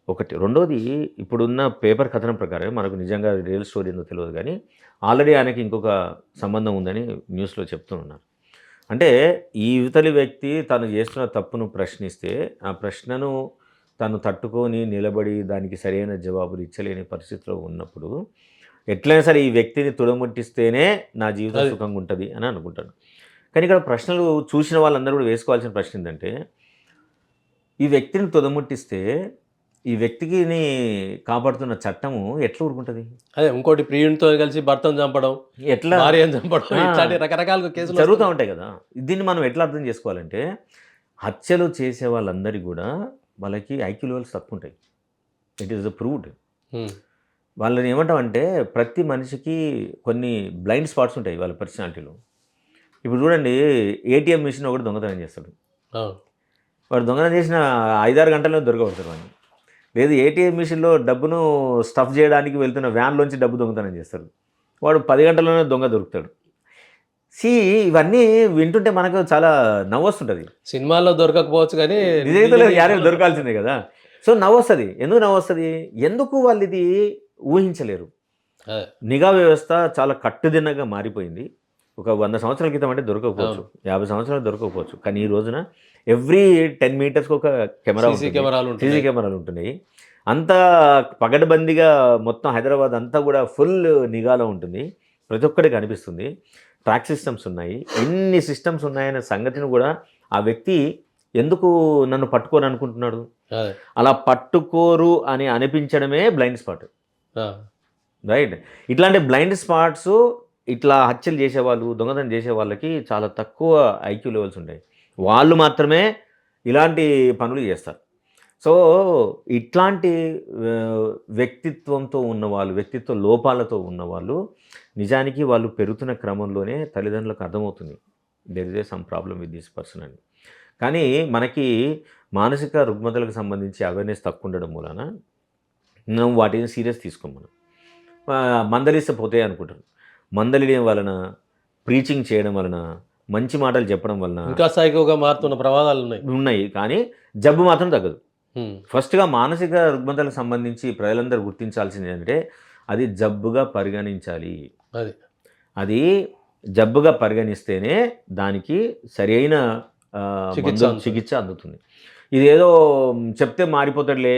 ఒకటి. రెండోది, ఇప్పుడున్న పేపర్ కథనం ప్రకారం మనకు నిజంగా రియల్ స్టోరీ ఏందో తెలియదు, కానీ ఆల్రెడీ ఆయనకి ఇంకొక సంబంధం ఉందని న్యూస్లో చెప్తున్నారు. అంటే ఈ యువతలి వ్యక్తి తను చేస్తున్న తప్పును ప్రశ్నిస్తే ఆ ప్రశ్నను తను తట్టుకొని నిలబడి దానికి సరైన జవాబులు ఇచ్చలేని పరిస్థితిలో ఉన్నప్పుడు ఎట్లయినా సరే ఈ వ్యక్తిని తుడముట్టిస్తేనే నా జీవితం సుఖంగా ఉంటుంది అని అనుకుంటాను. కానీ ఇక్కడ ప్రశ్నలు చూసిన వాళ్ళందరూ కూడా వేసుకోవాల్సిన ప్రశ్న ఏంటంటే, ఈ వ్యక్తిని తుదముట్టిస్తే ఈ వ్యక్తికి కాపాడుతున్న చట్టము ఎట్లా ఊరుకుంటుంది? అదే ఇంకోటి ప్రియునితో కలిసి భర్తను చంపడం, ఎట్లా భార్యను చంపడం, ఇట్లాంటి రకరకాల కేసులు జరుగుతూ ఉంటాయి కదా. దీన్ని మనం ఎట్లా అర్థం చేసుకోవాలంటే, హత్యలు చేసే వాళ్ళందరికీ కూడా వాళ్ళకి ఐక్యూ లెవెల్స్ తక్కువ ఉంటాయి. It is proved. వాళ్ళని ఏమంటామంటే ప్రతి మనిషికి కొన్ని బ్లైండ్ స్పాట్స్ ఉంటాయి వాళ్ళ పర్సనాలిటీలో. ఇప్పుడు చూడండి, ఏటీఎం మిషన్ ఒకటి దొంగతనం చేస్తాడు. వాడు దొంగతనం చేసిన 5-6 గంటల్లో దొరకబడతాడు వాడిని. లేదు, ఏటీఎం మిషన్లో డబ్బును స్టఫ్ చేయడానికి వెళ్తున్న వ్యాన్లోంచి డబ్బు దొంగతనం చేస్తాడు. వాడు 10 గంటల్లోనే దొంగ దొరుకుతాడు. ఇవన్నీ వింటుంటే మనకు చాలా నవ్వొస్తుంటుంది. సినిమాల్లో దొరకకపోవచ్చు కానీ నిజంగా యారే దొరకాల్సిందే కదా. సో నవ్వొస్తుంది. ఎందుకు నవ్వొస్తుంది? ఎందుకు వాళ్ళు ఇది ఊహించలేరు. అదే. నిఘా వ్యవస్థ చాలా కట్టుదిన్నగా మారిపోయింది. ఒక 100 సంవత్సరాల క్రితం అంటే దొరకకపోవచ్చు, 50 సంవత్సరాలు దొరకకపోవచ్చు. కానీ ఈ రోజున ఎవ్రీ 10 మీటర్స్కి ఒక కెమెరా సీసీ కెమెరాలు సీసీ ఉంటున్నాయి. కెమెరాలు ఉంటున్నాయి. అంతా పగడ్బందీగా మొత్తం హైదరాబాద్ అంతా కూడా ఫుల్ నిఘాలో ఉంటుంది. ప్రతి ఒక్కటి కనిపిస్తుంది. ట్రాక్ సిస్టమ్స్ ఉన్నాయి. ఎన్ని సిస్టమ్స్ ఉన్నాయనే సంగతిని కూడా ఆ వ్యక్తి ఎందుకు నన్ను పట్టుకోని అనుకుంటున్నాడు? అదే. అలా పట్టుకోరు అని అనిపించడమే బ్లైండ్ స్పాట్. ఆ. రైట్. ఇట్లాంటి బ్లైండ్ స్పాట్స్ ఇట్లా హత్యలు చేసేవాళ్ళు, దొంగతనం చేసే వాళ్ళకి చాలా తక్కువ ఐక్యూ లెవెల్స్ ఉంటాయి. వాళ్ళు మాత్రమే ఇలాంటి పనులు చేస్తారు. సో ఇట్లాంటి వ్యక్తిత్వంతో ఉన్నవాళ్ళు, వ్యక్తిత్వ లోపాలతో ఉన్నవాళ్ళు నిజానికి వాళ్ళు పెరుగుతున్న క్రమంలోనే తల్లిదండ్రులకు అర్థమవుతుంది there is some problem with this person అని. కానీ మనకి మానసిక రుగ్మతలకు సంబంధించి అవేర్నెస్ తక్కువ ఉండడం మూలన మనం వాటిని సీరియస్ తీసుకోం. మనం మందలిస్తే పోతాయి అనుకుంటారు. మందలియడం వలన, ప్రీచింగ్ చేయడం వలన, మంచి మాటలు చెప్పడం వలన ఇంకా సైకోగా మారుతున్న ప్రమాదాలు ఉన్నాయి. కానీ జబ్బు మాత్రం తగ్గదు. ఉమ్. ఫస్ట్గా మానసిక రుగ్మతలకు సంబంధించి ప్రజలందరూ గుర్తించాల్సింది ఏంటంటే అది జబ్బుగా పరిగణించాలి. అది జబ్బుగా పరిగణిస్తేనే దానికి సరి అయిన చికిత్స అందుతుంది. ఇదేదో చెప్తే మారిపోతాడులే,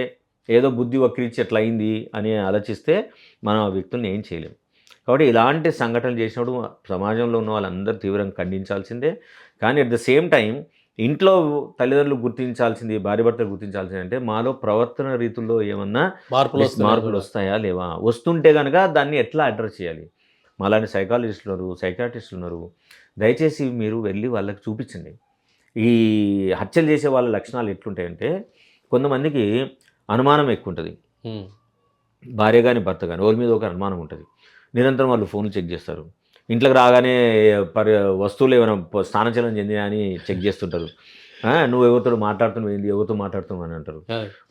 ఏదో బుద్ధి వక్రించి ఎట్లా అయింది అని ఆలోచిస్తే మనం ఆ వ్యక్తుల్ని ఏం చేయలేము. కాబట్టి ఇలాంటి సంఘటనలు చేసినప్పుడు సమాజంలో ఉన్న వాళ్ళందరూ తీవ్రంగా ఖండించాల్సిందే. కానీ అట్ ద సేమ్ టైం ఇంట్లో తల్లిదండ్రులు గుర్తించాల్సింది, భార్యాభర్తలు గుర్తించాల్సింది అంటే మాలో ప్రవర్తన రీతుల్లో ఏమన్నా మార్పులు వస్తాయా లేవా? వస్తుంటే కనుక దాన్ని ఎట్లా అడ్రస్ చేయాలి? మాలాంటి సైకాలజిస్టులు ఉన్నారు, సైకాట్రిస్టులు ఉన్నారు. దయచేసి మీరు వెళ్ళి వాళ్ళకి చూపించండి. ఈ హత్యలు చేసే వాళ్ళ లక్షణాలు ఎట్లుంటాయంటే కొంతమందికి అనుమానం ఎక్కువ ఉంటుంది. భార్య కానీ భర్త కానీ ఒకరి మీద ఒక అనుమానం ఉంటుంది. నిరంతరం వాళ్ళు ఫోన్లు చెక్ చేస్తారు. ఇంట్లోకి రాగానే వస్తువులు ఏమైనా స్థానచలనం చెందినా అని చెక్ చేస్తుంటారు. నువ్వు ఎవరితో మాట్లాడుతున్నావు ఏంది, ఎవరితో మాట్లాడుతున్నావు అని అంటారు.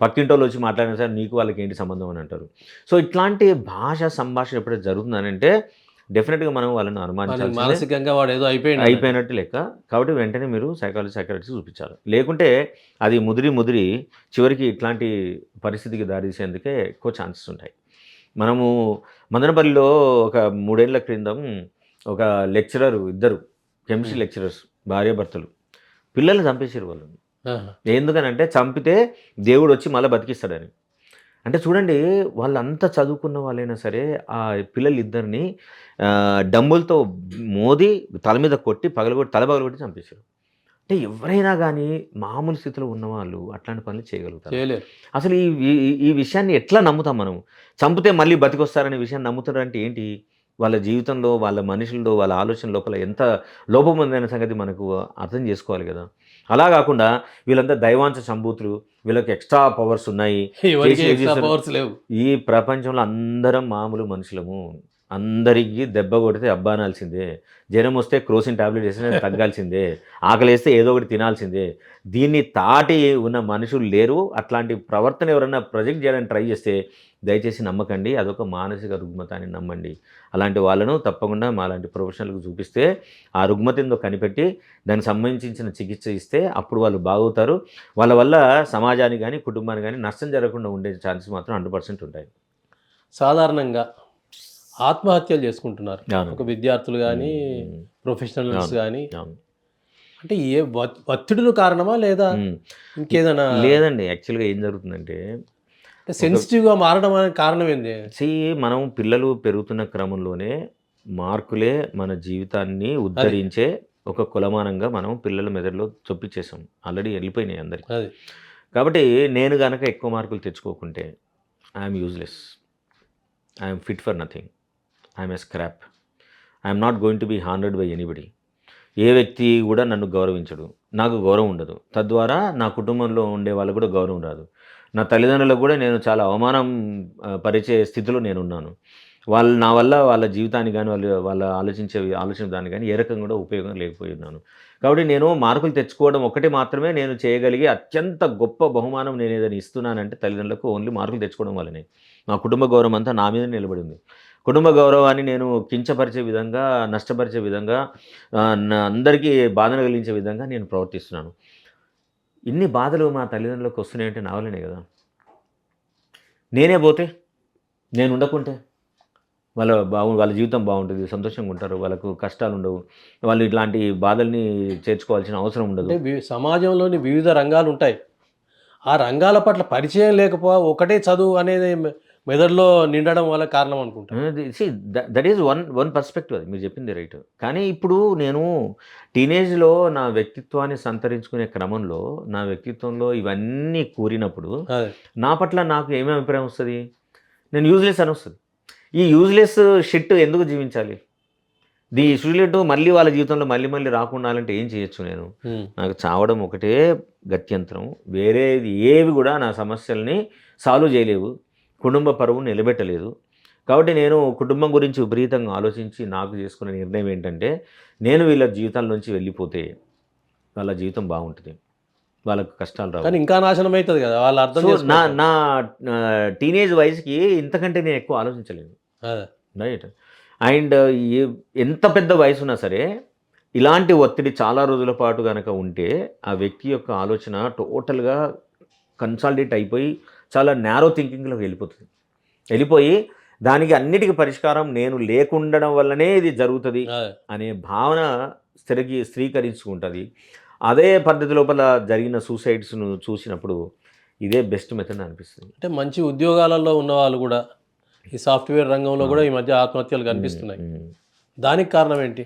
పక్కింటి వాళ్ళు వచ్చి మాట్లాడినా సరే నీకు వాళ్ళకి ఏంటి సంబంధం అని అంటారు. సో ఇట్లాంటి సంభాషణ ఎప్పుడైతే జరుగుతుందని అంటే డెఫినెట్గా మనం వాళ్ళని అనుమానించాలి. మానసికంగా వాడు ఏదో అయిపోయినట్టు లెక్క. కాబట్టి వెంటనే మీరు సైకాలజిస్ట్ చూపించాలి. లేకుంటే అది ముదిరి చివరికి ఇట్లాంటి పరిస్థితికి దారితీసేందుకే ఎక్కువ ఛాన్సెస్ ఉంటాయి. మనము మదనపల్లిలో ఒక 3 ఏళ్ల క్రితం ఒక లెక్చరర్, ఇద్దరు కెమిస్ట్రీ లెక్చరర్స్ భార్యాభర్తలు పిల్లల్ని చంపేసారు వాళ్ళు. ఎందుకనంటే చంపితే దేవుడు వచ్చి మళ్ళీ బతికిస్తాడని. అంటే చూడండి, వాళ్ళంతా చదువుకున్న వాళ్ళైనా సరే ఆ పిల్లలిద్దరిని డంబులతో మోది తల మీద కొట్టి తల పగలగొట్టి చంపేశారు. అంటే ఎవరైనా కానీ మామూలు స్థితిలో ఉన్నవాళ్ళు అట్లాంటి పనులు చేయగలుగుతారు. అసలు ఈ విషయాన్ని ఎట్లా నమ్ముతాం మనం? చంపితే మళ్ళీ బతికొస్తారనే విషయాన్ని నమ్ముతారంటే ఏంటి? వాళ్ళ జీవితంలో, వాళ్ళ మనుషుల్లో, వాళ్ళ ఆలోచన లోపల ఎంత లోపం ఉందనే సంగతి మనకు అర్థం చేసుకోవాలి కదా. అలా కాకుండా వీళ్ళంతా దైవాంశ సంభూతులు, వీళ్ళకి ఎక్స్ట్రా పవర్స్ ఉన్నాయి. ఈ ప్రపంచంలో అందరం మామూలు మనుషులము. అందరికీ దెబ్బ కొడితే అబ్బానాల్సిందే, జ్వరం వస్తే క్రోసిన్ టాబ్లెట్ వేసినా తగ్గాల్సిందే, ఆకలి వేస్తే ఏదో ఒకటి తినాల్సిందే. దీన్ని తాటి ఉన్న మనుషులు లేరు. అట్లాంటి ప్రవర్తన ఎవరైనా ప్రొజెక్ట్ చేయడానికి ట్రై చేస్తే దయచేసి నమ్మకండి. అదొక మానసిక రుగ్మత అని నమ్మండి. అలాంటి వాళ్ళను తప్పకుండా మాలాంటి ప్రొఫెషనల్కి చూపిస్తే ఆ రుగ్మత ఏందో కనిపెట్టి దానికి సంబంధించిన చికిత్స ఇస్తే అప్పుడు వాళ్ళు బాగవుతారు. వాళ్ళ వల్ల సమాజానికి కానీ కుటుంబానికి కానీ నష్టం జరగకుండా ఉండే ఛాన్సెస్ మాత్రం 100% ఉంటాయి. సాధారణంగా ఆత్మహత్యలు చేసుకుంటున్నారు ఒక విద్యార్థులు కానీ ప్రొఫెషనల్స్ కానీ. అంటే ఏ ఒత్తిడులు కారణమా లేదా ఇంకేదైనా? లేదండి, యాక్చువల్గా ఏం జరుగుతుందంటే సెన్సిటివ్గా మారడం అనే కారణం ఏంది? మనం పిల్లలు పెరుగుతున్న క్రమంలోనే మార్కులే మన జీవితాన్ని ఉద్ధరించే ఒక కులమానంగా మనం పిల్లల మెదడులో చొప్పించేసాం. ఆల్రెడీ వెళ్ళిపోయినాయి అందరికి. కాబట్టి నేను కనుక ఎక్కువ మార్కులు తెచ్చుకోకుంటే I'm useless, I'm fit for nothing, I'm a scrap, I'm not going to be honoured by anybody. ఏ వ్యక్తి కూడా నన్ను గౌరవించడు, నాకు గౌరవం ఉండదు. తద్వారా నా కుటుంబంలో ఉండే వాళ్ళకు కూడా గౌరవం రాదు. నా తల్లిదండ్రులకు కూడా నేను చాలా అవమానం పరిచే స్థితిలో నేనున్నాను. వాళ్ళు నా వల్ల వాళ్ళ జీవితాన్ని కానీ వాళ్ళ ఆలోచన దాన్ని కానీ ఏ రకంగా కూడా ఉపయోగం లేకపోయి ఉన్నాను. కాబట్టి నేను మార్కులు తెచ్చుకోవడం ఒకటి మాత్రమే నేను చేయగలిగే అత్యంత గొప్ప బహుమానం. నేను ఏదైనా ఇస్తున్నానంటే తల్లిదండ్రులకు ఓన్లీ మార్కులు తెచ్చుకోవడం వల్లనే. మా కుటుంబ గౌరవం అంతా నా మీద నిలబడి ఉంది. కుటుంబ గౌరవాన్ని నేను కించపరిచే విధంగా, నష్టపరిచే విధంగా, అందరికీ బాధన కలిగించే విధంగా నేను ప్రవర్తిస్తున్నాను. ఇన్ని బాధలు మా తల్లిదండ్రులకు వస్తున్నాయంటే నా వల్లనే కదా. నేనే పోతే, నేను ఉండకుంటే వాళ్ళ జీవితం బాగుంటుంది, సంతోషంగా ఉంటారు, వాళ్ళకు కష్టాలు ఉండవు, వాళ్ళు ఇట్లాంటి బాధల్ని చేర్చుకోవాల్సిన అవసరం ఉండదు. అంటే సమాజంలోని వివిధ రంగాలు ఉంటాయి. ఆ రంగాల పట్ల పరిచయం ఒకటే చదువు అనేది మెదడులో నిండడం వల్ల కారణం అనుకుంటా. దట్ ఈజ్ వన్ పర్స్పెక్టివ్, అది మీరు చెప్పింది రైట్. కానీ ఇప్పుడు నేను టీనేజ్లో నా వ్యక్తిత్వాన్ని సంతరించుకునే క్రమంలో నా వ్యక్తిత్వంలో ఇవన్నీ కూరినప్పుడు అదే. నా పట్ల నాకు ఏమేమి అభిప్రాయం వస్తుంది? నేను యూజ్లెస్ అని వస్తుంది. ఈ యూజ్లెస్ షిట్ ఎందుకు జీవించాలి? యూజ్లెట్ మళ్ళీ వాళ్ళ జీవితంలో మళ్ళీ రాకుండా అంటే ఏం చేయొచ్చు నేను? నాకు చావడం ఒకటే గత్యంతరం. వేరేది ఏవి కూడా నా సమస్యల్ని సాల్వ్ చేయలేవు, కుటుంబ పరువును నిలబెట్టలేదు. కాబట్టి నేను కుటుంబం గురించి విపరీతంగా ఆలోచించి నాకు చేసుకున్న నిర్ణయం ఏంటంటే, నేను వీళ్ళ జీవితాల నుంచి వెళ్ళిపోతే వాళ్ళ జీవితం బాగుంటుంది, వాళ్ళకు కష్టాలు రావు. కానీ ఇంకా నాశనం అవుతుంది కదా వాళ్ళు అర్థం సో చేసుకుంటారు. నా టీనేజ్ వయసుకి ఇంతకంటే నేను ఎక్కువ ఆలోచించలేను, అదే. రైట్? అండ్ ఎంత పెద్ద వయసు ఉన్నా సరే ఇలాంటి ఒత్తిడి చాలా రోజుల పాటు కనుక ఉంటే ఆ వ్యక్తి యొక్క ఆలోచన టోటల్గా కన్సాలిడేట్ అయిపోయి చాలా నేరో థింకింగ్లోకి వెళ్ళిపోయి దానికి అన్నిటికీ పరిష్కారం నేను లేకుండడం వల్లనే ఇది జరుగుతుంది అదే. అనే భావన స్థిరీకరించుకుంటుంది. అదే పద్ధతి లోపల జరిగిన సూసైడ్స్ను చూసినప్పుడు ఇదే బెస్ట్ మెథడ్ అనిపిస్తుంది. అంటే మంచి ఉద్యోగాలలో ఉన్న వాళ్ళు కూడా ఈ సాఫ్ట్వేర్ రంగంలో కూడా ఈ మధ్య ఆత్మహత్యలు కనిపిస్తున్నాయి. దానికి కారణం ఏంటి?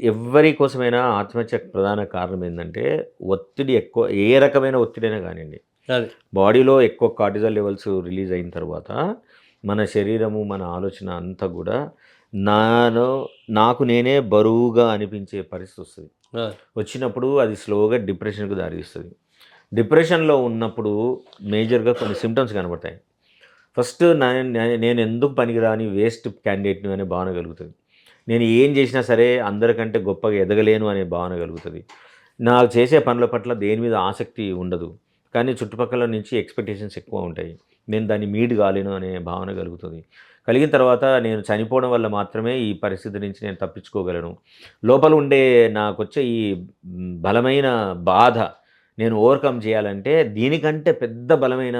ఎవరి కోసమైనా ఆత్మహత్యకు ప్రధాన కారణం ఏంటంటే ఒత్తిడి ఎక్కువ, ఏ రకమైన ఒత్తిడైనా కానివ్వండి, అది బాడీలో ఎక్కువ కార్టిజాల్ లెవెల్స్ రిలీజ్ అయిన తర్వాత మన శరీరము, మన ఆలోచన అంతా కూడా నాకు నేనే బరువుగా అనిపించే పరిస్థితి వస్తుంది. వచ్చినప్పుడు అది స్లోగా డిప్రెషన్కు దారితీస్తుంది. డిప్రెషన్లో ఉన్నప్పుడు మేజర్గా కొన్ని సిమ్టమ్స్ కనబడతాయి. ఫస్ట్ నేను ఎందుకు పనికిరాని వేస్ట్ క్యాండిడేట్ని అనే భావన కలుగుతుంది. నేను ఏం చేసినా సరే అందరికంటే గొప్పగా ఎదగలేను అనే భావన కలుగుతుంది. నాకు చేసే పనుల పట్ల దేని మీద ఆసక్తి ఉండదు, కానీ చుట్టుపక్కల నుంచి ఎక్స్పెక్టేషన్స్ ఎక్కువ ఉంటాయి, నేను దాన్ని మీట్ కాలేను అనే భావన కలుగుతుంది. కలిగిన తర్వాత నేను చనిపోవడం వల్ల మాత్రమే ఈ పరిస్థితి నుంచి నేను తప్పించుకోగలను. లోపల ఉండే నాకు వచ్చే ఈ బలమైన బాధ నేను ఓవర్కమ్ చేయాలంటే దీనికంటే పెద్ద బలమైన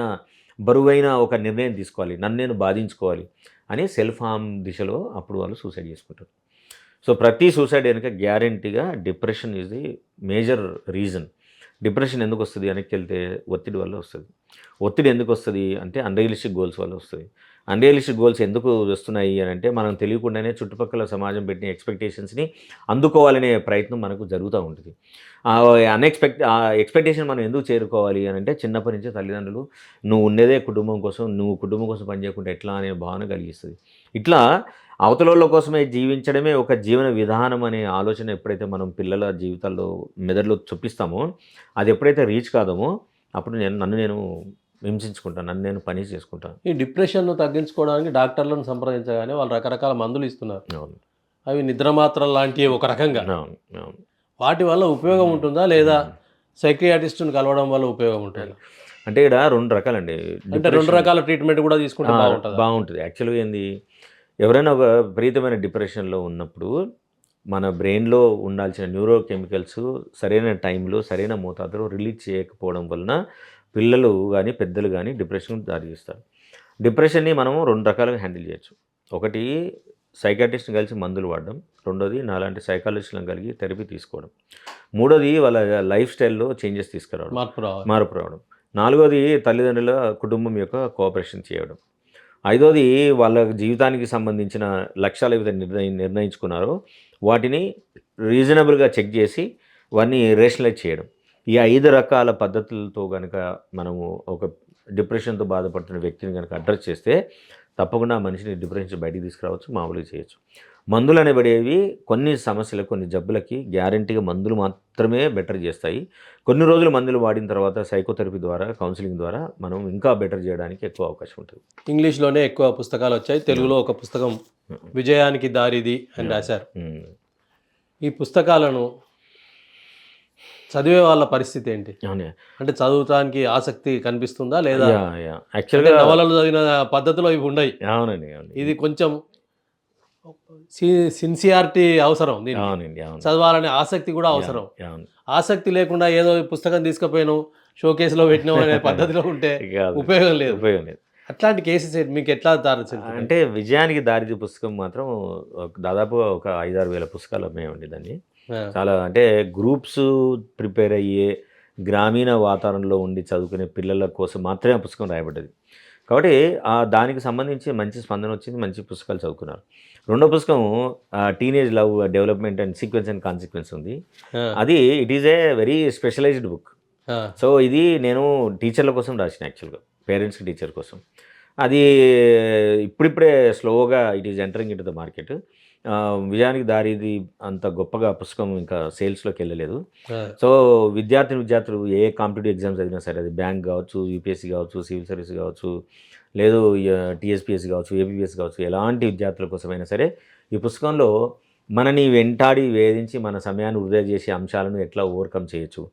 బరువైన ఒక నిర్ణయం తీసుకోవాలి, నన్ను నేను బాధించుకోవాలి అని సెల్ఫ్ హార్మ్ దిశలో అప్పుడు వాళ్ళు సూసైడ్ చేసుకుంటారు. సో ప్రతి సూసైడ్ వెనుక గ్యారెంటీగా depression is the major reason. Depression ఎందుకు వస్తుంది వెనక్కి వెళ్తే? ఒత్తిడి వల్ల వస్తుంది. ఒత్తిడి ఎందుకు వస్తుంది అంటే అన్రియలిస్టిక్ గోల్స్ వల్ల వస్తుంది. అన్రియలిస్టిక్ గోల్స్ ఎందుకు వస్తున్నాయి అని అంటే మనం తెలియకుండానే చుట్టుపక్కల సమాజం పెట్టిన ఎక్స్పెక్టేషన్స్ని అందుకోవాలనే ప్రయత్నం మనకు జరుగుతూ ఉంటుంది. ఆ ఎక్స్పెక్టేషన్ మనం ఎందుకు చేరుకోవాలి అని అంటే చిన్నప్పటి నుంచే తల్లిదండ్రులు నువ్వు ఉన్నదే కుటుంబం కోసం, నువ్వు కుటుంబం కోసం పనిచేయకుండా ఎట్లా అనే భావన కలిగిస్తుంది. ఇట్లా అవతల కోసమే జీవించడమే ఒక జీవన విధానం అనే ఆలోచన ఎప్పుడైతే మనం పిల్లల జీవితాల్లో మెదడులో చొప్పిస్తామో, అది ఎప్పుడైతే రీచ్ కాదామో అప్పుడు నన్ను నేను హింసించుకుంటాను, నన్ను నేను పని చేసుకుంటాను. ఈ డిప్రెషన్ను తగ్గించుకోవడానికి డాక్టర్లను సంప్రదించగానే వాళ్ళు రకరకాల మందులు ఇస్తున్నారు. అవును, అవి నిద్రమాత్రలు లాంటివి ఒక రకంగా. అవును, అవును. వాటి వల్ల ఉపయోగం ఉంటుందా లేదా సైకియాట్రిస్ట్ని కలవడం వల్ల ఉపయోగం ఉంటుంది? అంటే ఇక్కడ రెండు రకాలండి. అంటే రెండు రకాల ట్రీట్మెంట్ కూడా తీసుకుంటే బాగుంటుంది. యాక్చువల్గా ఏంది, ఎవరైనా ఒక విపరీతమైన డిప్రెషన్లో ఉన్నప్పుడు మన బ్రెయిన్లో ఉండాల్సిన న్యూరో కెమికల్స్ సరైన టైంలో సరైన మోతాదులో రిలీజ్ చేయకపోవడం వలన పిల్లలు కానీ పెద్దలు కానీ డిప్రెషన్కి దారితీస్తారు. డిప్రెషన్ని మనము రెండు రకాలుగా హ్యాండిల్ చేయొచ్చు. ఒకటి సైకాట్రిస్ట్ని కలిసి మందులు వాడడం, రెండోది నాలాంటి సైకాలజిస్టులను కలిగి థెరపీ తీసుకోవడం, మూడోది వాళ్ళ లైఫ్ స్టైల్లో చేంజెస్ తీసుకురావడం, మార్పు రావడం, నాలుగోది తల్లిదండ్రుల కుటుంబం యొక్క కోఆపరేషన్ చేయడం, ఐదోది వాళ్ళ జీవితానికి సంబంధించిన లక్ష్యాలు ఏవైతే నిర్ణయించుకున్నారో వాటిని రీజనబుల్గా చెక్ చేసి వాటిని రేషనలైజ్ చేయడం. ఈ 5 రకాల పద్ధతులతో కనుక మనము ఒక డిప్రెషన్తో బాధపడుతున్న వ్యక్తిని కనుక అడ్రస్ చేస్తే తప్పకుండా మనిషిని డిప్రెషన్ బయటికి తీసుకురావచ్చు, మామూలుగా చేయొచ్చు. మందులు అనేబడేవి కొన్ని సమస్యలకు, కొన్ని జబ్బులకి గ్యారంటీగా మందులు మాత్రమే బెటర్ చేస్తాయి. కొన్ని రోజులు మందులు వాడిన తర్వాత సైకోథెరపీ ద్వారా, కౌన్సిలింగ్ ద్వారా మనం ఇంకా బెటర్ చేయడానికి ఎక్కువ అవకాశం ఉంటుంది. ఇంగ్లీష్లోనే ఎక్కువ పుస్తకాలు వచ్చాయి, తెలుగులో ఒక పుస్తకం విజయానికి దారిది అని రాశారు. ఈ పుస్తకాలను చదివే వాళ్ళ పరిస్థితి ఏంటి? అంటే చదువుతానికి ఆసక్తి కనిపిస్తుందా లేదా? యాక్చువల్గా నవలలు చదివిన పద్ధతిలో ఇవి ఉన్నాయి. అవునండి, ఇది కొంచెం సిన్సియారిటీ అవసరం, చదవాలనే ఆసక్తి కూడా అవసరం. ఆసక్తి లేకుండా ఏదో పుస్తకం తీసుకుపోయాను షోకేస్లో పెట్టినాం అనే పద్ధతిలో ఉంటే ఉపయోగం లేదు. అట్లాంటి కేసెస్ మీకు ఎట్లా దారి అంటే విజయానికి దారిది పుస్తకం మాత్రం దాదాపుగా ఒక 5-6 వేల పుస్తకాలు అమ్మేయండి దాన్ని. చాలా అంటే గ్రూప్స్ ప్రిపేర్ అయ్యే గ్రామీణ వాతావరణంలో ఉండి చదువుకునే పిల్లల కోసం మాత్రమే ఆ పుస్తకం రాయబడ్డది. కాబట్టి దానికి సంబంధించి మంచి స్పందన వచ్చింది. మంచి పుస్తకాలు చదువుకున్నారు. రెండో పుస్తకం teenage love development and sequence and consequence ఉంది. అది it is a very specialised book. So ఇది నేను టీచర్ల కోసం రాసిన, యాక్చువల్గా పేరెంట్స్కి టీచర్ కోసం. అది ఇప్పుడిప్పుడే స్లోగా it is entering in to the market. విజయానికి దారిది అంత గొప్పగా పుస్తకం ఇంకా సేల్స్లోకి వెళ్ళలేదు. సో విద్యార్థులు ఏ కాంపిటేటివ్ ఎగ్జామ్స్ చదివినా సరే, అది బ్యాంక్ కావచ్చు, యూపీఎస్సీ కావచ్చు, సివిల్ సర్వీస్ కావచ్చు, లేదు టీఎస్పీఎస్సీ కావచ్చు, ఏపీఎస్సీ కావచ్చు, ఎలాంటి విద్యార్థుల కోసమైనా సరే ఈ పుస్తకంలో మనని వెంటాడి వేధించి మన సమయాన్ని వృధా చేసే అంశాలను ఎట్లా ఓవర్కమ్ చేయొచ్చు,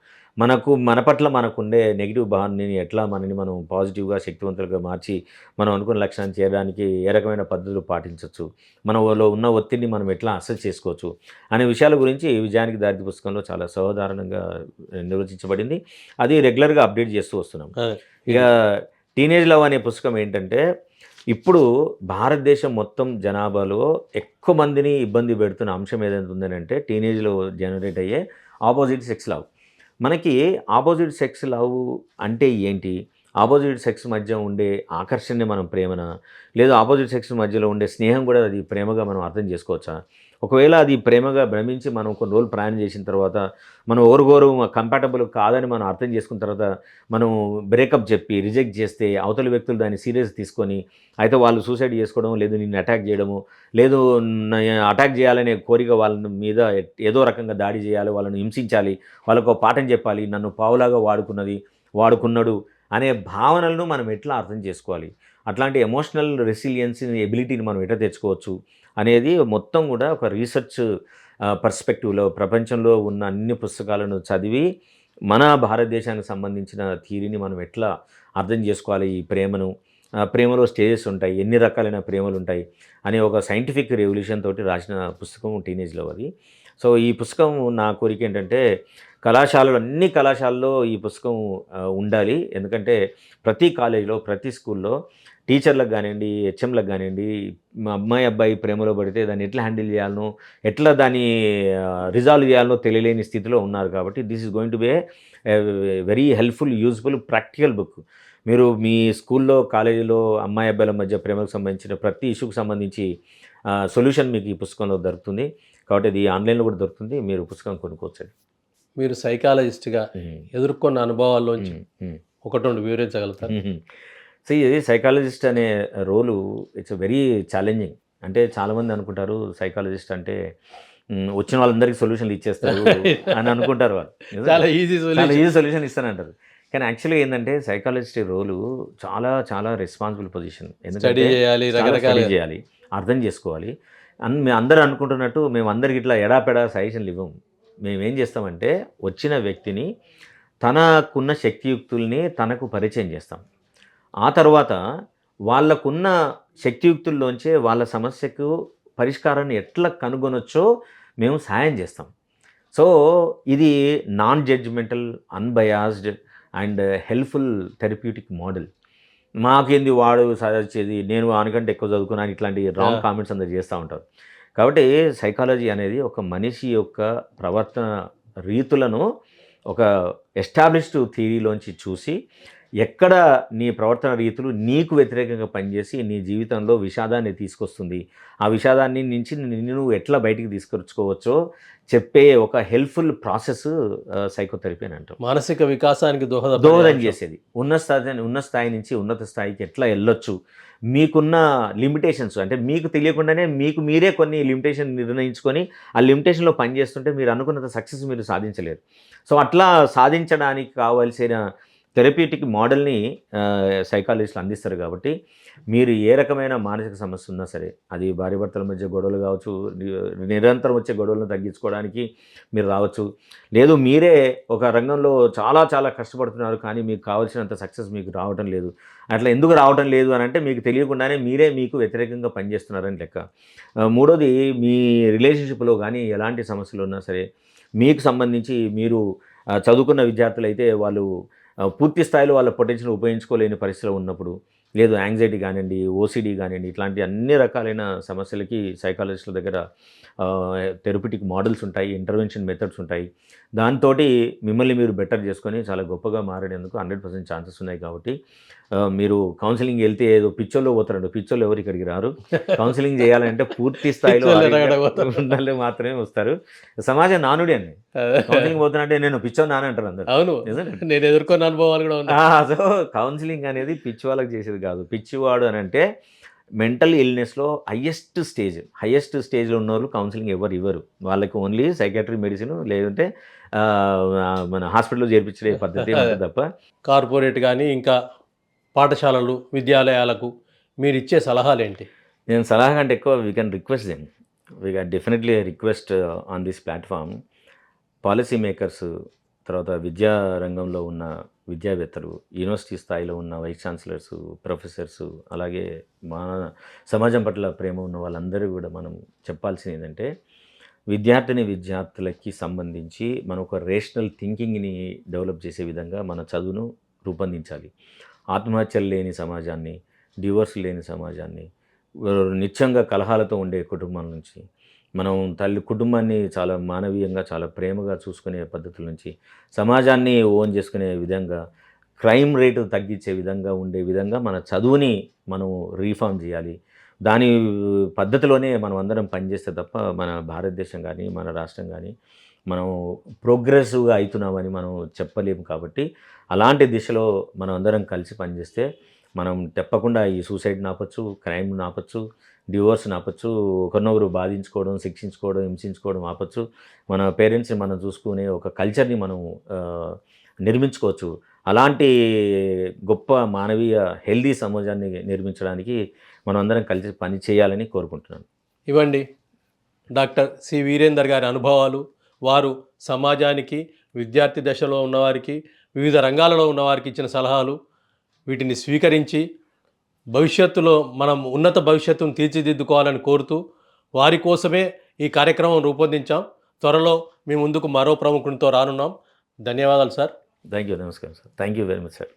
మన పట్ల మనకుండే నెగిటివ్ భావనని ఎట్లా మనని మనం పాజిటివ్గా శక్తివంతులుగా మార్చి మనం అనుకున్న లక్ష్యాన్ని చేరడానికి ఏ రకమైన పద్ధతులు పాటించవచ్చు, మనలో ఉన్న ఒత్తిడిని మనం ఎట్లా అసెస్ చేసుకోవచ్చు అనే విషయాల గురించి విజయానికి దారి పుస్తకంలో చాలా సాధారణంగా నిర్వచించబడింది. అది రెగ్యులర్గా అప్డేట్ చేస్తూ వస్తున్నాం. ఇక టీనేజ్ లవ్ అనే పుస్తకం ఏంటంటే, ఇప్పుడు భారతదేశం మొత్తం జనాభాలో ఎక్కువ మందిని ఇబ్బంది పెడుతున్న అంశం ఏదైతే ఉందనంటే టీనేజ్లో జనరేట్ అయ్యే ఆపోజిట్ సెక్స్ లవ్. మనకి ఆపోజిట్ సెక్స్ లవ్ అంటే ఏంటి, ఆపోజిట్ సెక్స్ మధ్య ఉండే ఆకర్షణని మనం ప్రేమనా, లేదు ఆపోజిట్ సెక్స్ మధ్యలో ఉండే స్నేహం కూడా అది ప్రేమగా మనం అర్థం చేసుకోవచ్చా? ఒకవేళ అది ప్రేమగా భ్రమించి మనం కొన్ని రోజులు ప్రయాణం చేసిన తర్వాత మనం ఓరుగోరు కంపాటబుల్ కాదని మనం అర్థం చేసుకున్న తర్వాత మనం బ్రేకప్ చెప్పి రిజెక్ట్ చేస్తే అవతలి వ్యక్తులు దాన్ని సీరియస్ తీసుకొని అయితే వాళ్ళు సూసైడ్ చేసుకోవడం, లేదు నిన్ను అటాక్ చేయడము, లేదు అటాక్ చేయాలనే కోరిక వాళ్ళ మీద ఏదో రకంగా దాడి చేయాలి, వాళ్ళని హింసించాలి, వాళ్ళకు పాఠం చెప్పాలి, నన్ను పావులాగా వాడుకున్నాడు అనే భావనలను మనం ఎట్లా అర్థం చేసుకోవాలి, అట్లాంటి ఎమోషనల్ రెసిలియన్స్ని ఎబిలిటీని మనం ఎట్లా తెచ్చుకోవచ్చు అనేది మొత్తం కూడా ఒక రీసెర్చ్ పర్స్పెక్టివ్లో ప్రపంచంలో ఉన్న అన్ని పుస్తకాలను చదివి మన భారతదేశానికి సంబంధించిన థియరీని మనం ఎట్లా అర్థం చేసుకోవాలి, ఈ ప్రేమలో స్టేజెస్ ఉంటాయి, ఎన్ని రకాలైన ప్రేమలు ఉంటాయి అనే ఒక సైంటిఫిక్ రెవల్యూషన్ తోటి రాసిన పుస్తకం టీనేజ్ లవ్ అది. సో ఈ పుస్తకం నా కోరిక ఏంటంటే అన్ని కళాశాలలో ఈ పుస్తకం ఉండాలి. ఎందుకంటే ప్రతి కాలేజీలో, ప్రతి స్కూల్లో టీచర్లకు కానివ్వండి, హెచ్ఎంలకు కానివ్వండి, మా అమ్మాయి అబ్బాయి ప్రేమలో పడితే దాన్ని ఎట్లా హ్యాండిల్ చేయాలనో, ఎట్లా దాన్ని రిజాల్వ్ చేయాలనో తెలియలేని స్థితిలో ఉన్నారు. కాబట్టి this is going to be a very helpful, useful, practical book. మీరు మీ స్కూల్లో, కాలేజీలో అమ్మాయి అబ్బాయిల మధ్య ప్రేమకు సంబంధించిన ప్రతి ఇష్యూకి సంబంధించి సొల్యూషన్ మీకు ఈ పుస్తకంలో దొరుకుతుంది. కాబట్టి ఇది ఆన్లైన్లో కూడా దొరుకుతుంది, మీరు పుస్తకం కొనుక్కోవచ్చు. మీరు సైకాలజిస్ట్గా ఎదుర్కొన్న అనుభవాల్లోంచి ఒకటి రెండు వివరించగలుగుతారు? సో ఇది సైకాలజిస్ట్ అనే రోలు ఇట్స్ వెరీ ఛాలెంజింగ్. అంటే చాలామంది అనుకుంటారు సైకాలజిస్ట్ అంటే వచ్చిన వాళ్ళందరికీ సొల్యూషన్లు ఇచ్చేస్తారు అని అనుకుంటారు. వాళ్ళు చాలా ఈజీ సొల్యూషన్ ఇస్తానంటారు. కానీ యాక్చువల్గా ఏంటంటే సైకాలజిస్ట్ రోలు చాలా చాలా రెస్పాన్సిబుల్ పొజిషన్. స్టడీ చేయాలి, అర్థం చేసుకోవాలి. మేము అందరూ అనుకుంటున్నట్టు మేము అందరికి ఇట్లా ఎడాపెడా సజెషన్లు ఇవ్వము. మేమేం చేస్తామంటే వచ్చిన వ్యక్తిని తనకున్న శక్తియుక్తుల్ని తనకు పరిచయం చేస్తాం. ఆ తర్వాత వాళ్ళకున్న శక్తియుక్తుల్లోంచే వాళ్ళ సమస్యకు పరిష్కారాన్ని ఎట్లా కనుగొనొచ్చో మేము సాయం చేస్తాం. సో ఇది non judgemental, unbiased and helpful therapeutic model. మాకేంది వాడు చదివేది, నేను వానికంటే ఎక్కువ చదువుకున్నాను, ఇట్లాంటి రాంగ్ కామెంట్స్ అందరు చేస్తూ ఉంటారు. కాబట్టి సైకాలజీ అనేది ఒక మనిషి యొక్క ప్రవర్తన రీతులను ఒక ఎస్టాబ్లిష్డ్ థియరీలోంచి చూసి ఎక్కడ నీ ప్రవర్తన రీతులు నీకు వ్యతిరేకంగా పనిచేసి నీ జీవితంలో విషాదాన్ని తీసుకొస్తుంది, ఆ విషాదాన్ని నుంచి నువ్వు ఎట్లా బయటికి తీసుకొచ్చుకోవచ్చో చెప్పే ఒక హెల్ప్ఫుల్ ప్రాసెస్ సైకోథెరపీ అని అంటాం. మానసిక వికాసానికి దోహదం చేసేది. ఉన్న స్థాయి నుంచి ఉన్నత స్థాయికి ఎట్లా వెళ్ళొచ్చు, మీకున్న లిమిటేషన్స్ అంటే మీకు తెలియకుండానే మీరే కొన్ని లిమిటేషన్ నిర్ణయించుకొని ఆ లిమిటేషన్లో పనిచేస్తుంటే మీరు అనుకున్నంత సక్సెస్ మీరు సాధించలేరు. సో అట్లా సాధించడానికి కావాల్సిన థెరప్యూటిక్ మోడల్ని సైకాలజిస్టులు అందిస్తారు. కాబట్టి మీరు ఏ రకమైన మానసిక సమస్య ఉన్నా సరే, అది భార్యాభర్తల మధ్య గొడవలు కావచ్చు, నిరంతరం వచ్చే గొడవలను తగ్గించుకోవడానికి మీరు రావచ్చు, లేదు మీరే ఒక రంగంలో చాలా చాలా కష్టపడుతున్నారు కానీ మీకు కావాల్సినంత సక్సెస్ మీకు రావటం లేదు. అట్లా ఎందుకు రావటం లేదు అని అంటే మీకు తెలియకుండానే మీరే మీకు వ్యతిరేకంగా పనిచేస్తున్నారని లెక్క. మూడోది, మీ రిలేషన్షిప్లో కానీ ఎలాంటి సమస్యలు ఉన్నా సరే, మీకు సంబంధించి మీరు చదువుకున్న విద్యార్థులు అయితే వాళ్ళు పూర్తి స్థాయిలో వాళ్ళ పొటెన్షియల్ ఉపయోగించుకోలేని పరిస్థితిలో ఉన్నప్పుడు, లేదు యాంగ్జైటీ కానివ్వండి, ఓసిడి కానివ్వండి, ఇట్లాంటి అన్ని రకాలైన సమస్యలకి సైకాలజిస్టుల దగ్గర థెరపిటిక్ మోడల్స్ ఉంటాయి, ఇంటర్వెన్షన్ మెథడ్స్ ఉంటాయి. దాంతోటి మిమ్మల్ని మీరు బెటర్ చేసుకొని చాలా గొప్పగా మారేందుకు 100% ఛాన్సెస్ ఉన్నాయి. కాబట్టి మీరు కౌన్సిలింగ్ వెళ్తే ఏదో పిచ్చోళ్ళు పోతారండి. పిచ్చోళ్ళు ఎవరు ఇక్కడికి రారు. కౌన్సిలింగ్ చేయాలంటే పూర్తి స్థాయిలో ఉండాలి మాత్రమే వస్తారు. సమాజం నానుడి అండి. కౌన్సిలింగ్ పోతున్నట్టే నేను పిచ్చోని నాని అంటారు అందరు. అవును, నేను ఎదుర్కొన్న అనుభవాలు కూడా ఉన్నాయి. సో కౌన్సిలింగ్ అనేది పిచ్చి వాళ్ళకి చేసేది కాదు. పిచ్చివాడు అని అంటే మెంటల్ ఇల్నెస్లో హయ్యెస్ట్ స్టేజ్లో ఉన్న వాళ్ళు కౌన్సిలింగ్ ఎవరు ఇవ్వరు. వాళ్ళకి ఓన్లీ సైకాట్రీ మెడిసిన్ లేదంటే మన హాస్పిటల్లో చేర్పించే పద్ధతి తప్ప. కార్పొరేట్ కానీ ఇంకా పాఠశాలలు, విద్యాలయాలకు మీరు ఇచ్చే సలహాలు ఏంటి? నేను సలహా కంటే ఎక్కువ we can definitely request on this platform policy makers, తర్వాత విద్యా రంగంలో ఉన్న విద్యావేత్తలు, యూనివర్సిటీ స్థాయిలో ఉన్న వైస్ ఛాన్సలర్స్, ప్రొఫెసర్స్, అలాగే మా సమాజం పట్ల ప్రేమ ఉన్న వాళ్ళందరూ కూడా మనం చెప్పాల్సింది ఏంటంటే విద్యార్థులకి సంబంధించి మనం ఒక రేషనల్ థింకింగ్ని డెవలప్ చేసే విధంగా మన చదువును రూపొందించాలి. ఆత్మహత్యలు లేని సమాజాన్ని, డివోర్స్ లేని సమాజాన్ని, నిత్యంగా కలహాలతో ఉండే కుటుంబం నుంచి, మనం కుటుంబాన్ని చాలా మానవీయంగా చాలా ప్రేమగా చూసుకునే పద్ధతుల నుంచి సమాజాన్ని ఓన్ చేసుకునే విధంగా, క్రైమ్ రేటు తగ్గించే విధంగా ఉండే విధంగా మన చదువుని మనం రీఫార్మ్ చేయాలి. దాని పద్ధతిలోనే మనం అందరం పనిచేస్తే తప్ప మన భారతదేశం కానీ మన రాష్ట్రం కానీ మనం ప్రోగ్రెసివ్గా అవుతున్నామని మనం చెప్పలేము. కాబట్టి అలాంటి దిశలో మనం అందరం కలిసి పనిచేస్తే మనం తప్పకుండా ఈ సూసైడ్ ఆపచ్చు, క్రైమ్ ఆపచ్చు, డివోర్స్ ఆపచ్చు, ఒకరినొకరు బాధించుకోవడం, శిక్షించుకోవడం, హింసించుకోవడం ఆపచ్చు. మన పేరెంట్స్ని మనం చూసుకునే ఒక కల్చర్ని మనం నిర్మించుకోవచ్చు. అలాంటి గొప్ప మానవీయ హెల్దీ సమాజాన్ని నిర్మించడానికి మనం అందరం కలిసి పని చేయాలని కోరుకుంటున్నాను. ఇవ్వండి డాక్టర్ సి వీరేందర్ గారి అనుభవాలు, వారు సమాజానికి, విద్యార్థి దశలో ఉన్నవారికి, వివిధ రంగాలలో ఉన్నవారికి ఇచ్చిన సలహాలు, వీటిని స్వీకరించి భవిష్యత్తులో మనం ఉన్నత భవిష్యత్తును తీర్చిదిద్దుకోవాలని కోరుతూ వారి కోసమే ఈ కార్యక్రమం రూపొందించాం. త్వరలో మీ ముందుకు మరో ప్రముఖునితో రానున్నాం. ధన్యవాదాలు సార్. Thank you. నమస్కారం sir. Thank you very much sir.